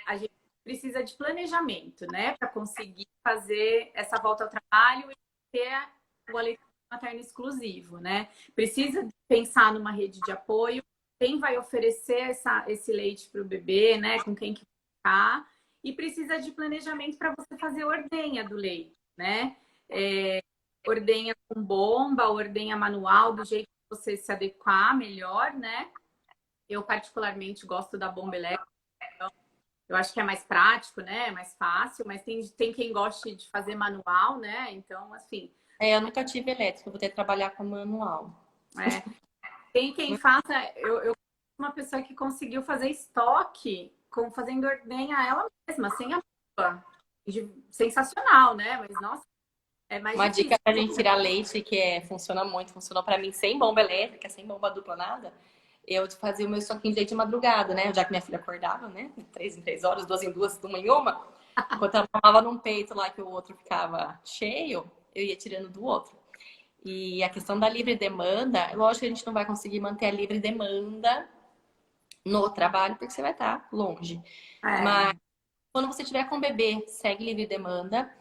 a gente precisa de planejamento, né? Para conseguir fazer essa volta ao trabalho e ter o aleitamento materno exclusivo, né? Precisa pensar numa rede de apoio, quem vai oferecer esse leite para o bebê, né? Com quem que vai ficar. E precisa de planejamento para você fazer a ordenha do leite, né? Ordenha com bomba, ordenha manual, do jeito que você se adequar melhor, né? Eu particularmente gosto da bomba elétrica. Eu acho que é mais prático, né? É mais fácil, mas tem quem goste de fazer manual, né? Então, assim. Eu nunca tive elétrico, vou ter que trabalhar com manual. Tem quem faça. Eu uma pessoa que conseguiu fazer estoque fazendo ordenha ela mesma, sem a bomba. Sensacional, né? Mas, nossa, é mais Uma difícil. dica pra gente tirar leite, que funciona muito, funcionou pra mim sem bomba elétrica, sem bomba dupla, nada. Eu fazia o meu estoquinho de leite de madrugada, né? Já que minha filha acordava, né? 3 em 3 horas, 2 em 2, uma em uma. Enquanto ela mamava num peito lá que o outro ficava cheio, eu ia tirando do outro. E a questão da livre demanda, lógico que a gente não vai conseguir manter a livre demanda no trabalho, porque você vai estar longe. Mas quando você tiver com o bebê, segue livre demanda.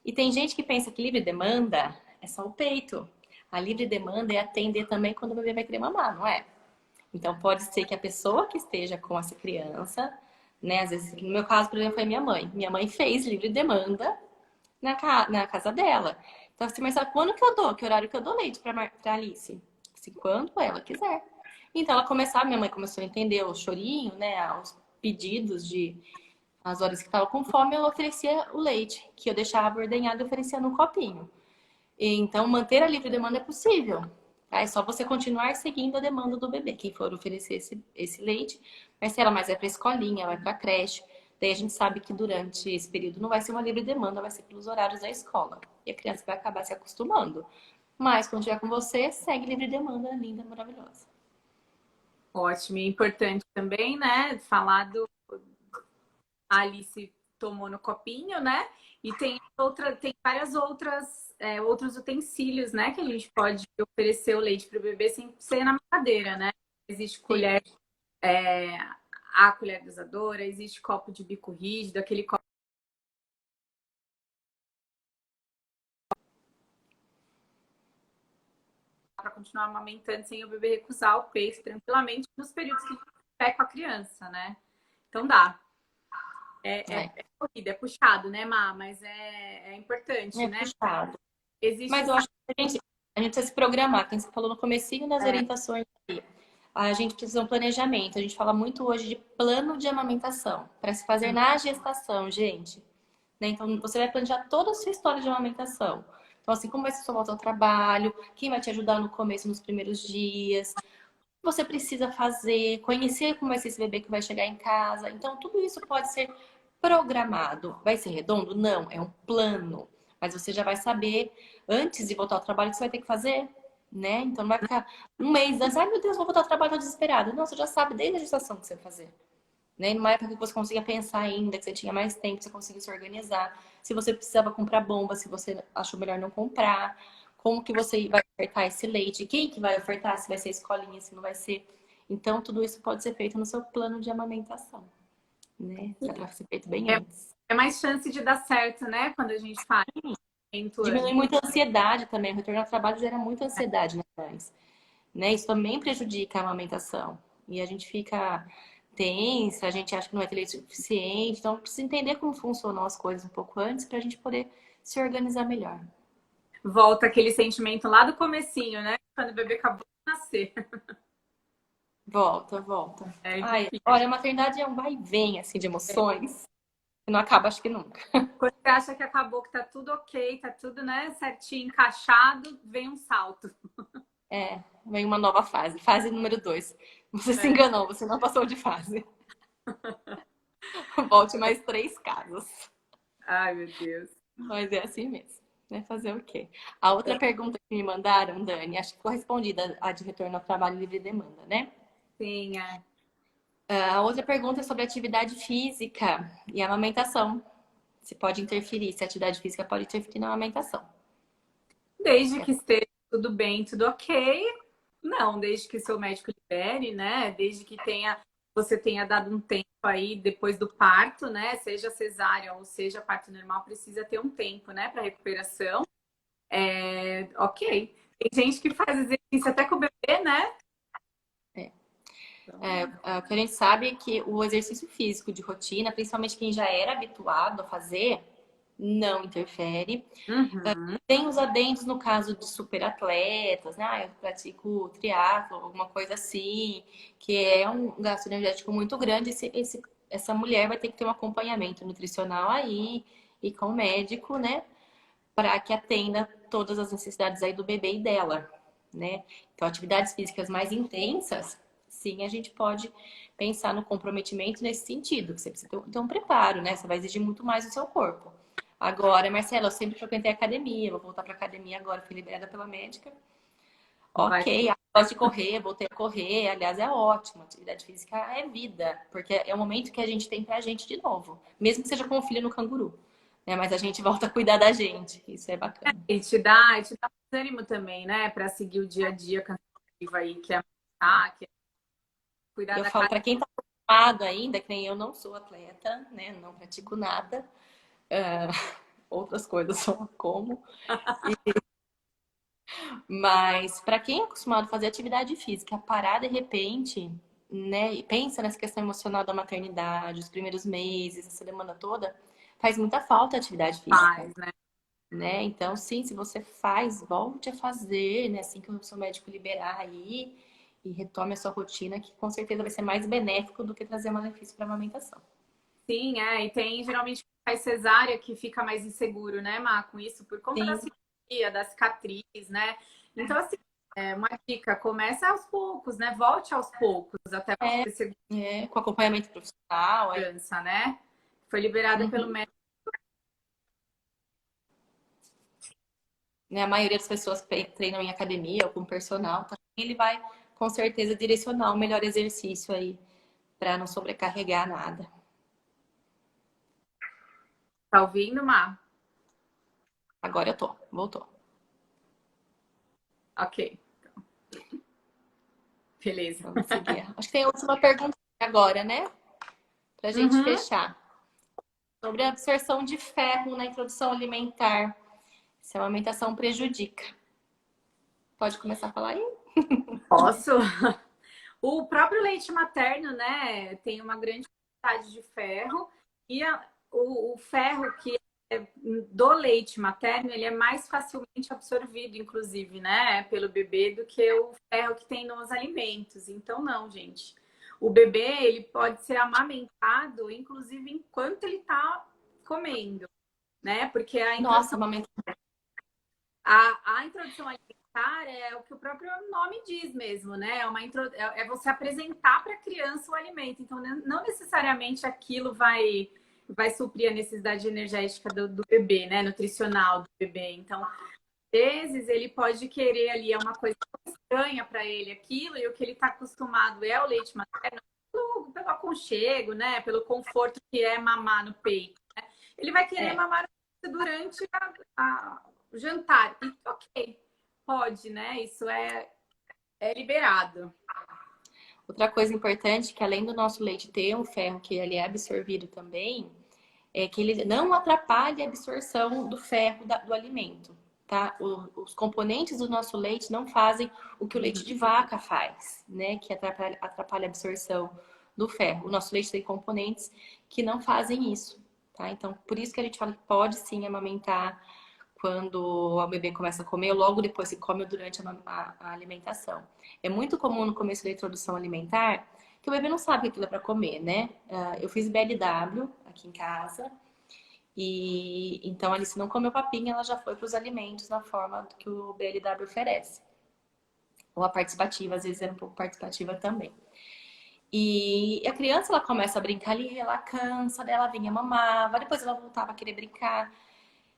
E tem gente que pensa que livre demanda é só o peito. A livre demanda é atender também quando o bebê vai querer mamar, não é? Então pode ser que a pessoa que esteja com essa criança, né? Às vezes, no meu caso, por exemplo, foi minha mãe. Minha mãe fez livre demanda na casa dela. Então, assim, mas sabe quando que eu dou? Que horário que eu dou leite pra Alice? Assim, quando ela quiser. Então ela começava, minha mãe começou a entender o chorinho, né? Os pedidos de as horas que estava com fome, ela oferecia o leite, que eu deixava ordenhado e oferecia no copinho. E, então, manter a livre demanda é possível. Tá? É só você continuar seguindo a demanda do bebê, quem for oferecer esse leite. Mas se ela mais vai para a escolinha, vai para a creche, daí a gente sabe que durante esse período não vai ser uma livre demanda, vai ser pelos horários da escola. E a criança vai acabar se acostumando. Mas quando estiver com você, segue livre demanda, linda, maravilhosa. Ótimo. E importante também, né? Falar do a Alice tomou no copinho, né? E tem várias outros utensílios, né? Que a gente pode oferecer o leite para o bebê sem ser na mamadeira, né? Existe colher, a colher dosadora, existe copo de bico rígido, aquele copo para continuar amamentando sem o bebê recusar o peito tranquilamente nos períodos que tiver com a criança, né? Então dá. É corrida, é puxado, né, Má? Mas é importante, né? Puxado. Existe Mas eu acho que a gente precisa se programar, quem você falou no comecinho das orientações aqui. A gente precisa de um planejamento. A gente fala muito hoje de plano de amamentação, para se fazer na gestação, gente. Né? Então, você vai planejar toda a sua história de amamentação. Então, assim, como vai ser sua volta ao trabalho, quem vai te ajudar no começo, nos primeiros dias, o que você precisa fazer, conhecer como vai ser esse bebê que vai chegar em casa. Então, tudo isso pode ser programado. Vai ser redondo? Não, é um plano. Mas você já vai saber, antes de voltar ao trabalho, o que você vai ter que fazer, né? Então, não vai ficar um mês antes, ai meu Deus, vou voltar ao trabalho, tô desesperada. Não, você já sabe desde a gestação o que você vai fazer. Né? Numa época que você consiga pensar ainda, que você tinha mais tempo, que você conseguia se organizar. Se você precisava comprar bomba, se você achou melhor não comprar. Como que você vai ofertar esse leite? Quem que vai ofertar? Se vai ser escolinha, se não vai ser. Então, tudo isso pode ser feito no seu plano de amamentação. Né? Para ser feito bem antes. É mais chance de dar certo, né? Quando a gente faz. Diminui muita ansiedade também. O retorno ao trabalho gera muita ansiedade nas mães. Né? Isso também prejudica a amamentação. E a gente fica tensa, a gente acha que não vai ter leite suficiente. Então, precisa entender como funcionam as coisas um pouco antes para a gente poder se organizar melhor. Volta aquele sentimento lá do comecinho, né? Quando o bebê acabou de nascer. Volta, volta. Ai, olha, a maternidade é um vai e vem, assim, de emoções. Que não acaba, acho que nunca. Quando você acha que acabou, que tá tudo ok, tá tudo, né, certinho, encaixado, vem um salto. Vem uma nova fase. Fase número 2. Você se enganou, você não passou de fase. Volte mais 3 casas. Ai, meu Deus. Mas é assim mesmo. Né? Fazer o quê? A outra pergunta que me mandaram, Dani, acho que ficou respondida, a de retorno ao trabalho livre demanda, né? Sim, é. A outra pergunta é sobre atividade física e amamentação. Se pode interferir, se a atividade física pode interferir na amamentação. Desde que esteja tudo bem, tudo ok. Não, desde que o seu médico libere, né? Desde que você tenha dado um tempo aí depois do parto, né? Seja cesárea ou seja parto normal, precisa ter um tempo, né, para recuperação. Ok. Tem gente que faz exercício até com o bebê, né? O que a gente sabe é que o exercício físico de rotina, principalmente quem já era habituado a fazer, não interfere. Uhum. Tem os adendos no caso de superatletas, né? Eu pratico triatlo, alguma coisa assim, que é um gasto energético muito grande. Essa mulher vai ter que ter um acompanhamento nutricional aí e com o médico, né? Para que atenda todas as necessidades aí do bebê e dela, né? Então, atividades físicas mais intensas, sim, a gente pode pensar no comprometimento nesse sentido, que você precisa ter um preparo, né? Você vai exigir muito mais do seu corpo. Agora, Marcela, eu sempre frequentei academia, vou voltar para academia agora, fui liberada pela médica. Vai. Ok, gosto de correr, voltei a correr, aliás, é ótimo. Atividade física é vida, porque é o momento que a gente tem pra gente de novo, mesmo que seja com o filho no canguru, né? Mas a gente volta a cuidar da gente, isso é bacana. E te dá mais ânimo também, né? Para seguir o dia a dia cansativo aí, que é que é cuidar Eu da falo casa. para quem tá acostumado ainda, que nem eu não sou atleta, né? Não pratico nada, outras coisas só como. Mas para quem é acostumado a fazer atividade física, parar de repente, né? E pensa nessa questão emocional da maternidade, os primeiros meses, essa demanda toda, faz muita falta a atividade física, Faz, né? né? Então, sim, se você faz, volte a fazer, né? Assim que o seu médico liberar aí e retome a sua rotina, que com certeza vai ser mais benéfico do que trazer malefício para a amamentação. Sim, e tem geralmente quem faz cesárea que fica mais inseguro, né, Má, com isso, por conta da Sim, cirurgia, da cicatriz, né? Então, assim, uma dica, começa aos poucos, né? Volte aos poucos até você ter com acompanhamento profissional, aí. segurança, né? Foi liberada pelo Uhum. médico. Né? A maioria das pessoas treinam em academia ou com personal, tá? Ele vai com certeza direcionar o melhor exercício aí para não sobrecarregar nada. Tá ouvindo, Má? Agora eu tô, voltou. Ok, beleza. Vamos seguir. Acho que tem a última pergunta agora, né? Pra gente Uhum. fechar. Sobre a absorção de ferro na introdução alimentar. Se a amamentação prejudica. Pode começar a falar aí? Posso? O próprio leite materno, né, tem uma grande quantidade de ferro e o ferro que é do leite materno, ele é mais facilmente absorvido, inclusive, né, pelo bebê do que o ferro que tem nos alimentos. Então, não, gente. O bebê, ele pode ser amamentado, inclusive, enquanto ele está comendo, né? Porque Nossa, amamentação. a introdução alimentar é o que o próprio nome diz mesmo, né? É você apresentar para a criança o alimento. Então, não necessariamente aquilo vai suprir a necessidade energética do bebê, né? Nutricional do bebê. Então, às vezes, ele pode querer ali, é uma coisa estranha para ele aquilo, e o que ele está acostumado é o leite materno, pelo aconchego, né? Pelo conforto que é mamar no peito. Né? Ele vai querer mamar durante o jantar. E ok, pode, né? Isso é liberado. Outra coisa importante, que além do nosso leite ter um ferro que ele é absorvido também, é que ele não atrapalhe a absorção do ferro do alimento, tá? Os componentes do nosso leite não fazem o que o leite de vaca faz, né? Que atrapalha a absorção do ferro. O nosso leite tem componentes que não fazem isso, tá? Então, por isso que a gente fala que pode sim amamentar quando o bebê começa a comer, ou logo depois se come ou durante a alimentação. É muito comum no começo da introdução alimentar que o bebê não sabe o que aquilo é para comer, né? Eu fiz BLW aqui em casa, e então ali se não comeu papinha, ela já foi para os alimentos na forma que o BLW oferece. Ou a participativa, às vezes era um pouco participativa também. E a criança, ela começa a brincar ali, ela cansa, daí ela vinha mamava, depois ela voltava a querer brincar,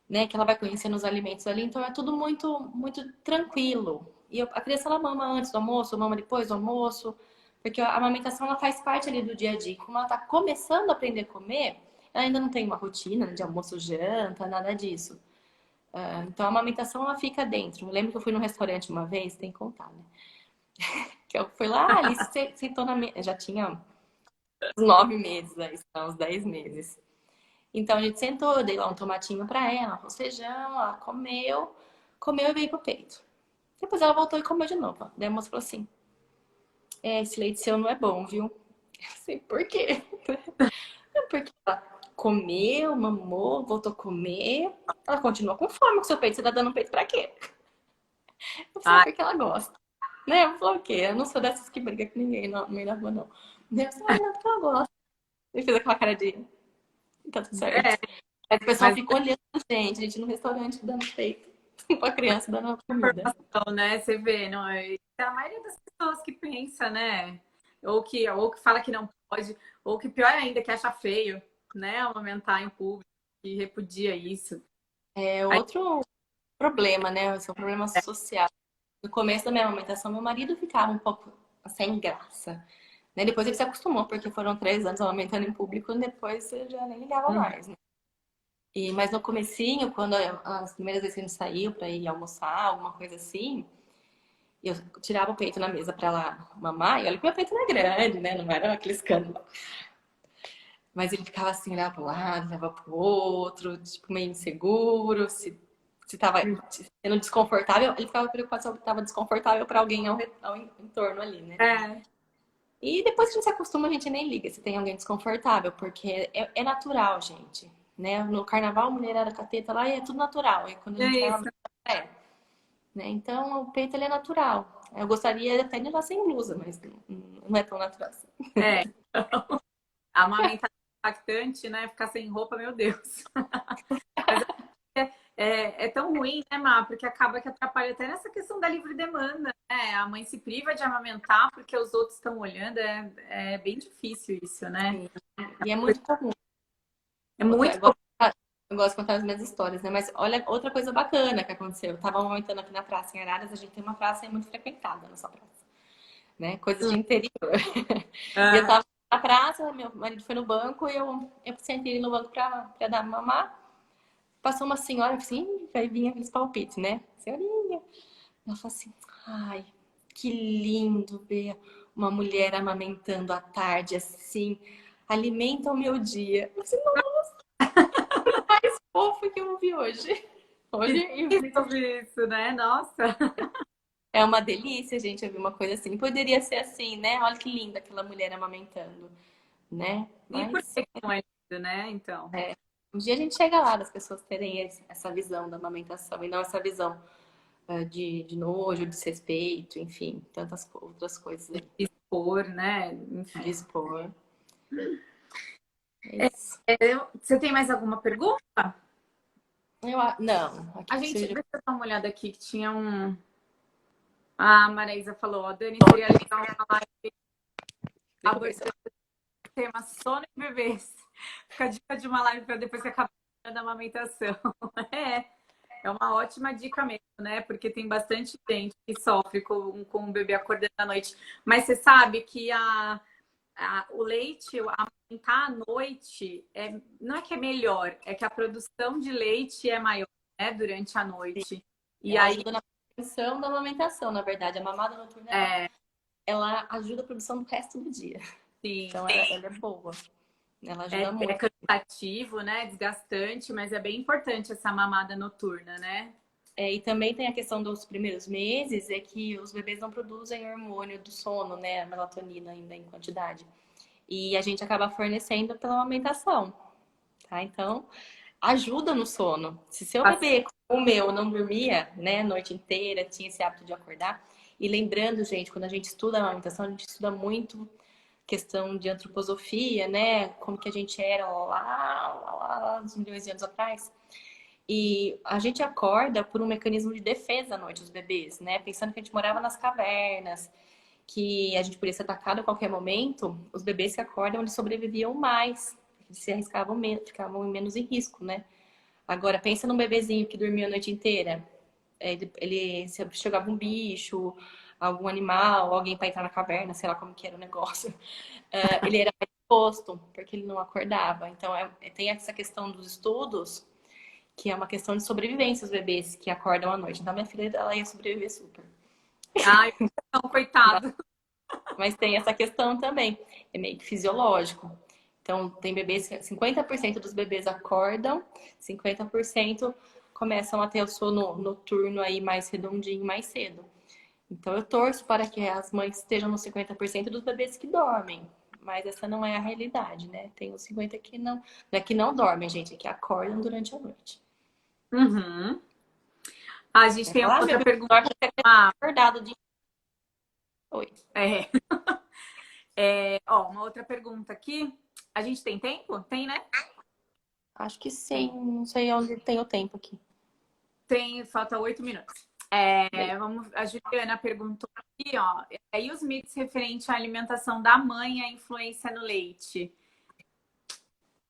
né? Que ela vai conhecendo os alimentos ali, então é tudo muito, muito tranquilo. E a criança, ela mama antes do almoço, mama depois do almoço, Porque a amamentação, ela faz parte ali do dia a dia. Como ela tá começando a aprender a comer, ela ainda não tem uma rotina de almoço, janta, nada disso. Então, a amamentação, ela fica dentro. Eu lembro que eu fui num restaurante uma vez, tem que contar, né? Que eu fui lá, ali sentou na mesa, já tinha uns 9 meses, aí, uns 10 meses. Então, a gente sentou, eu dei lá um tomatinho pra ela, arroz, feijão, ela comeu e veio pro peito. Depois ela voltou e comeu de novo. Daí a moça falou assim, esse leite seu não é bom, viu? Eu sei por quê? Porque ela comeu, mamou, voltou a comer, ela continua com fome com o seu peito, você tá dando peito pra quê? Eu falei, Ai, porque ela gosta. Né? Eu falei, o quê? Eu não sou dessas que briga com ninguém no meio da rua, não. Eu falei, não, porque ela gosta. Eu fiz aquela cara de, tá tudo certo. é, Aí o pessoal mas fica olhando a gente no restaurante dando peito pra criança dando comida. informação, né? Você vê, não é? A maioria das pessoas que pensa, né? Ou que fala que não pode, ou que pior ainda, que acha feio, né? Amamentar em público, que repudia isso. É Aí, outro problema, né? Esse é um problema social. No começo da minha amamentação, meu marido ficava um pouco sem graça. Né? Depois ele se acostumou, porque foram 3 anos amamentando em público, e depois eu já nem ligava uhum. mais, né? Mas no comecinho, quando as primeiras vezes que a gente saiu pra ir almoçar, alguma coisa assim, eu tirava o peito na mesa pra ela mamar, e olha que meu peito não é grande, né? Não era aquele escândalo. Mas ele ficava assim, olhava pro lado, olhava pro outro, tipo, meio inseguro, se tava sendo desconfortável, ele ficava preocupado se eu tava desconfortável pra alguém ao entorno ali, né? É, E depois que a gente se acostuma, a gente nem liga se tem alguém desconfortável, porque é natural, gente. Né? No carnaval, a mulher era cateta lá e é tudo natural. E quando a é gente vai isso. é, né? Então, o peito ele é natural. Eu gostaria até de ir lá sem blusa, mas não é tão natural assim. É. A amamentação impactante, né? Ficar sem roupa, meu Deus. Mas é tão ruim, né, Má? Porque acaba que atrapalha até nessa questão da livre demanda, né? A mãe se priva de amamentar porque os outros estão olhando. É bem difícil isso, né? E é muito comum. É muito Eu gosto de contar as minhas histórias, né? Mas olha outra coisa bacana que aconteceu. Eu tava amamentando aqui na praça em Araras, a gente tem uma praça aí muito frequentada nessa praça, né? Coisa de interior. E eu ah, tava na praça, meu marido foi no banco e eu sentei no banco pra dar mamar. Passou uma senhora assim, vai vir aqueles palpites, né? Senhorinha. Ela falou assim: ai, que lindo ver uma mulher amamentando à tarde assim. Alimenta o meu dia. Eu falei, mais fofo que eu vi hoje. que Hoje difícil ouvir isso, né? Nossa. é uma delícia, gente, eu vi uma coisa assim. Poderia ser assim, né? Olha que linda aquela mulher amamentando, né? E por Mas que que não é lindo, né? Então. um dia a gente chega lá das pessoas terem essa visão da amamentação e não essa visão de nojo, desrespeito, enfim, tantas outras coisas De aí. expor, né? De Enfim. expor. É isso. Você tem mais alguma pergunta? Não, aqui A que gente, seja. deixa eu dar uma olhada aqui, que tinha um. A Maraísa falou, ó, Dani, seria legal uma live Deixa eu ver se eu... abordando o tema sono e bebês. Fica a dica de uma live para depois que acabar da amamentação. É uma ótima dica mesmo, né? Porque tem bastante gente que sofre com o bebê acordando à noite. Mas você sabe que o leite, amamentar à noite, não é que é melhor, é que a produção de leite é maior, né? Durante a noite. E Ela aí, ajuda na produção da amamentação, na verdade. A mamada noturna, é, ela ajuda a produção do resto do dia. sim. Então, ela é boa. Ela ajuda É muito. cansativo, né? Desgastante, mas é bem importante essa mamada noturna, né? E também tem a questão dos primeiros meses, é que os bebês não produzem hormônio do sono, né? A melatonina ainda em quantidade. E a gente acaba fornecendo pela amamentação, tá? Então, ajuda no sono. Se seu bebê, como o meu, não dormia, né, a noite inteira, tinha esse hábito de acordar. E lembrando, gente, quando a gente estuda a amamentação, a gente estuda muito questão de antroposofia, né? Como que a gente era lá, uns milhões de anos atrás. E a gente acorda por um mecanismo de defesa à noite, os bebês, né? Pensando que a gente morava nas cavernas, que a gente podia ser atacado a qualquer momento, os bebês que acordam, eles sobreviviam mais, eles se arriscavam menos, ficavam menos em risco, né? Agora, pensa num bebezinho que dormia a noite inteira. Se chegava um bicho, algum animal, alguém para entrar na caverna, sei lá como que era o negócio, ele era mais exposto, porque ele não acordava. Então, tem essa questão dos estudos, que é uma questão de sobrevivência, os bebês que acordam à noite. Então, minha filha, ela ia sobreviver super. Ai, não, coitado. Mas tem essa questão também, é meio que fisiológico. Então, tem bebês que 50% dos bebês acordam, 50% começam a ter o sono noturno aí mais redondinho, mais cedo. Então, eu torço para que as mães estejam nos 50% dos bebês que dormem. Mas essa não é a realidade, né? Tem os 50 que não é que não dormem, gente, é que acordam durante a noite. Uhum. A gente Vai tem uma falar, outra meu bebê pergunta. dorme até acordado de... Oi. É. Ó, uma outra pergunta aqui. A gente tem tempo? Tem, né? Acho que sim, não sei onde tem o tempo aqui. Tem, falta 8 minutos. A Juliana perguntou aqui, ó. E os mitos referentes à alimentação da mãe e a influência no leite?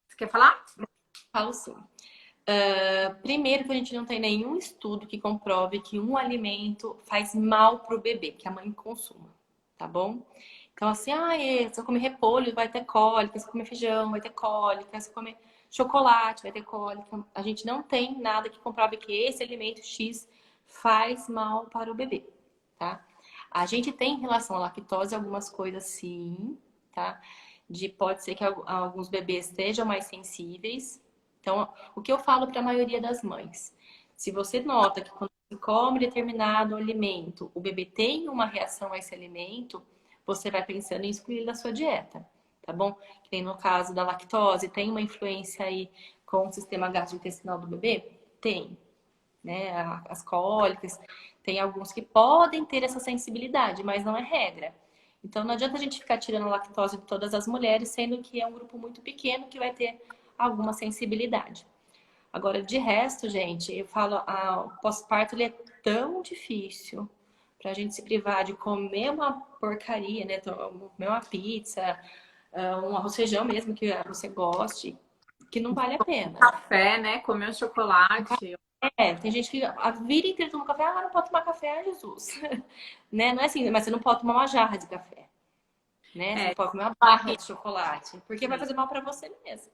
Você quer falar? Falo sim. Primeiro que a gente não tem nenhum estudo que comprove que um alimento faz mal para o bebê, que a mãe consuma, tá bom? Então, assim, se eu comer repolho, vai ter cólica, se eu comer feijão, vai ter cólica, se eu comer chocolate, vai ter cólica. A gente não tem nada que comprove que esse alimento X faz mal para o bebê, tá? A gente tem em relação à lactose algumas coisas sim, tá? Pode ser que alguns bebês estejam mais sensíveis. Então, o que eu falo para a maioria das mães? Se você nota que quando você come determinado alimento, o bebê tem uma reação a esse alimento, você vai pensando em excluir da sua dieta, tá bom? Que nem no caso da lactose, tem uma influência aí com o sistema gastrointestinal do bebê? Tem, né? As cólicas, tem alguns que podem ter essa sensibilidade, mas não é regra. Então não adianta a gente ficar tirando a lactose de todas as mulheres, sendo que é um grupo muito pequeno que vai ter alguma sensibilidade. Agora, de resto, gente, eu falo, o pós-parto ele é tão difícil pra gente se privar de comer uma porcaria, né? Comer uma pizza, um arroz e feijão mesmo que você goste, que não vale a pena. Café, né? Comer um chocolate. Tem gente que a vida inteira toma café, não pode tomar café, Jesus. Né? Não é assim, mas você não pode tomar uma jarra de café, né? Você não pode comer uma barra de chocolate, porque vai fazer mal pra você mesmo.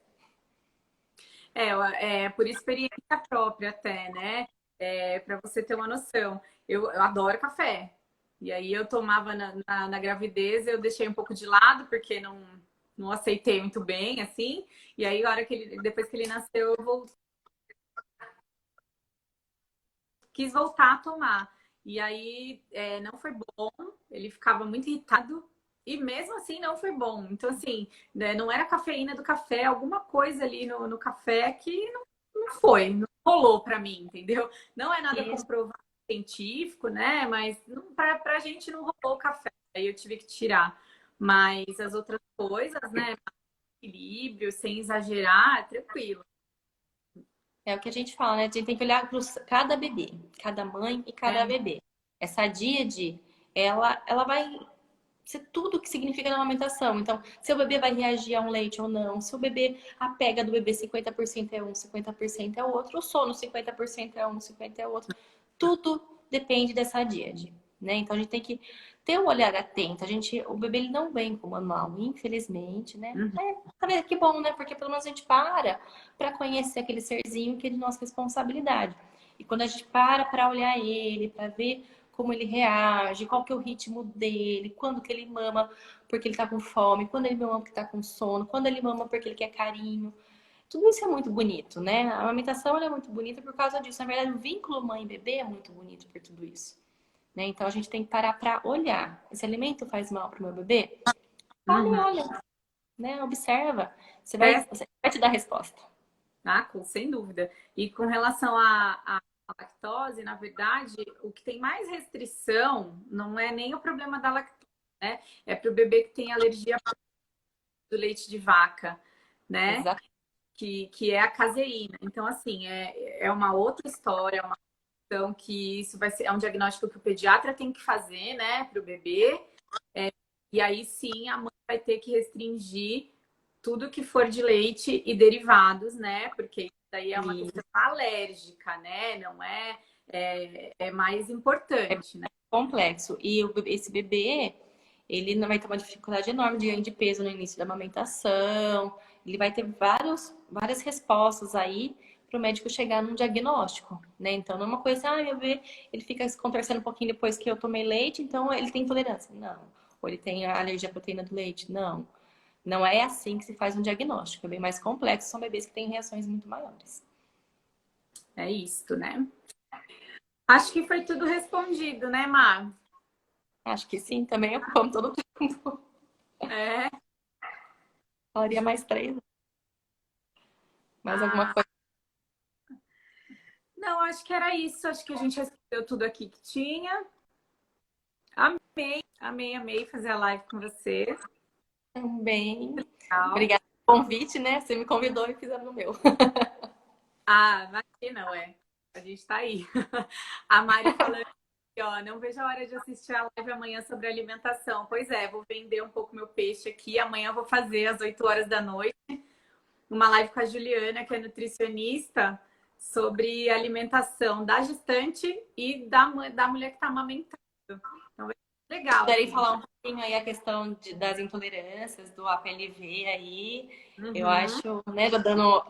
Por experiência própria até, né? Para você ter uma noção. Eu adoro café. E aí eu tomava na gravidez, eu deixei um pouco de lado, porque não aceitei muito bem, assim. E aí, depois que ele nasceu, quis voltar a tomar. E aí não foi bom, ele ficava muito irritado. E mesmo assim não foi bom. Então, assim, né, não era a cafeína do café, alguma coisa ali no café que não foi, não rolou pra mim, entendeu? Não é nada comprovado científico, né? Mas pra gente não rolou o café. Aí eu tive que tirar. Mas as outras coisas, né? Equilíbrio, sem exagerar, tranquilo. É o que a gente fala, né? A gente tem que olhar para cada bebê, cada mãe e cada bebê. Essa díade, ela vai ser tudo o que significa na amamentação. Então, se o bebê vai reagir a um leite ou não, se o bebê, a pega do bebê 50% é um, 50% é o outro, o sono 50% é um, 50% é o outro. Tudo depende dessa díade, né? Então, a gente tem que ter um olhar atento. O bebê ele não vem com manual, infelizmente, né? Que bom, né? Porque pelo menos a gente para conhecer aquele serzinho que é de nossa responsabilidade. E quando a gente para olhar ele, para ver como ele reage, qual que é o ritmo dele, quando que ele mama porque ele tá com fome, quando ele mama porque tá com sono, quando ele mama porque ele quer carinho. Tudo isso é muito bonito, né? A amamentação é muito bonita por causa disso. Na verdade, o vínculo mãe-bebê é muito bonito por tudo isso. Né? Então a gente tem que parar para olhar. Esse alimento faz mal para o meu bebê? Olha, né? Observa. Você vai te dar a resposta. Sem dúvida. E com relação à lactose, na verdade, o que tem mais restrição não é nem o problema da lactose, né? É para o bebê que tem alergia do leite de vaca, né? Exato. Que é a caseína. Então, assim, é uma outra história, é uma questão que isso é um diagnóstico que o pediatra tem que fazer, né, para o bebê. E aí sim a mãe vai ter que restringir tudo que for de leite e derivados, né? Porque isso daí é uma questão alérgica, né? Não é mais importante, né? complexo. E esse bebê, ele não vai ter uma dificuldade enorme de ganho de peso no início da amamentação. Ele vai ter várias respostas aí para o médico chegar num diagnóstico, né? Então, não é uma coisa, meu bebê, ele fica se contorcendo um pouquinho depois que eu tomei leite, então ele tem intolerância. Não. Ou ele tem alergia à proteína do leite. Não. Não é assim que se faz um diagnóstico. É bem mais complexo. São bebês que têm reações muito maiores. É isso, né? Acho que foi tudo respondido, né, Mar? Acho que sim, também ocupamos todo o tempo. É. Falaria mais 3. Mais alguma coisa? Não, acho que era isso. Acho que a gente respondeu tudo aqui que tinha. Amei, amei, amei fazer a live com você. Também. Legal. Obrigada pelo convite, né? Você me convidou e fizemos no meu. Ah, imagina, ué. A gente tá aí. A Mari falando aqui, ó, não vejo a hora de assistir a live amanhã sobre alimentação. Pois é, vou vender um pouco meu peixe aqui. Amanhã eu vou fazer às 8 horas da noite uma live com a Juliana, que é nutricionista, sobre alimentação da gestante e da mulher que está amamentando. Então vai ser legal. Puderem Assim. falar um pouquinho aí a questão das intolerâncias, do APLV aí. Eu Uhum. acho, né,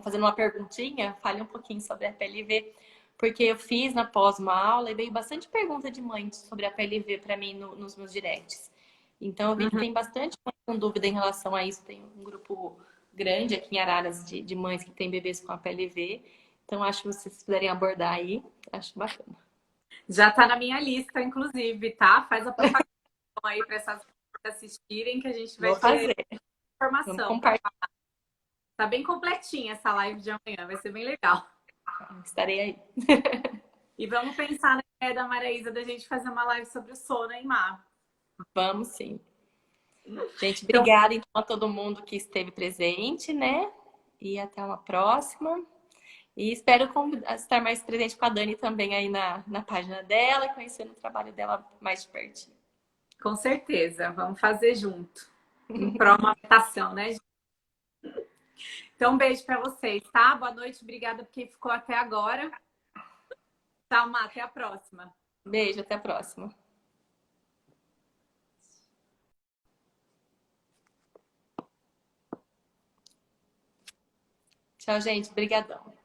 fazendo uma perguntinha, fale um pouquinho sobre a APLV, porque eu fiz na pós uma aula e veio bastante pergunta de mãe sobre a APLV para mim nos meus directs. Então eu vi que Uhum. tem bastante mãe com dúvida em relação a isso. Tem um grupo grande aqui em Araras de mães que têm bebês com APLV. Então acho que vocês puderem abordar aí, acho bacana. Já está na minha lista, inclusive, tá? Faz a propaganda aí para essas assistirem que a gente vai Vou ter fazer. Vamos informação. compartilhar. Tá bem completinha essa live de amanhã, vai ser bem legal. Estarei aí. E vamos pensar na ideia da Maraísa da gente fazer uma live sobre o sono, hein, Mar? Vamos sim. Gente, Então, obrigada então a todo mundo que esteve presente, né? E até uma próxima. E espero estar mais presente com a Dani também aí na página dela e conhecendo o trabalho dela mais de pertinho. com certeza, vamos fazer junto. Em pró uma amamentação, né, gente? Então, um beijo para vocês, tá? Boa noite, obrigada por quem ficou até agora. Tchau, Mar, até a próxima. Beijo, até a próxima. Tchau, gente. Obrigadão.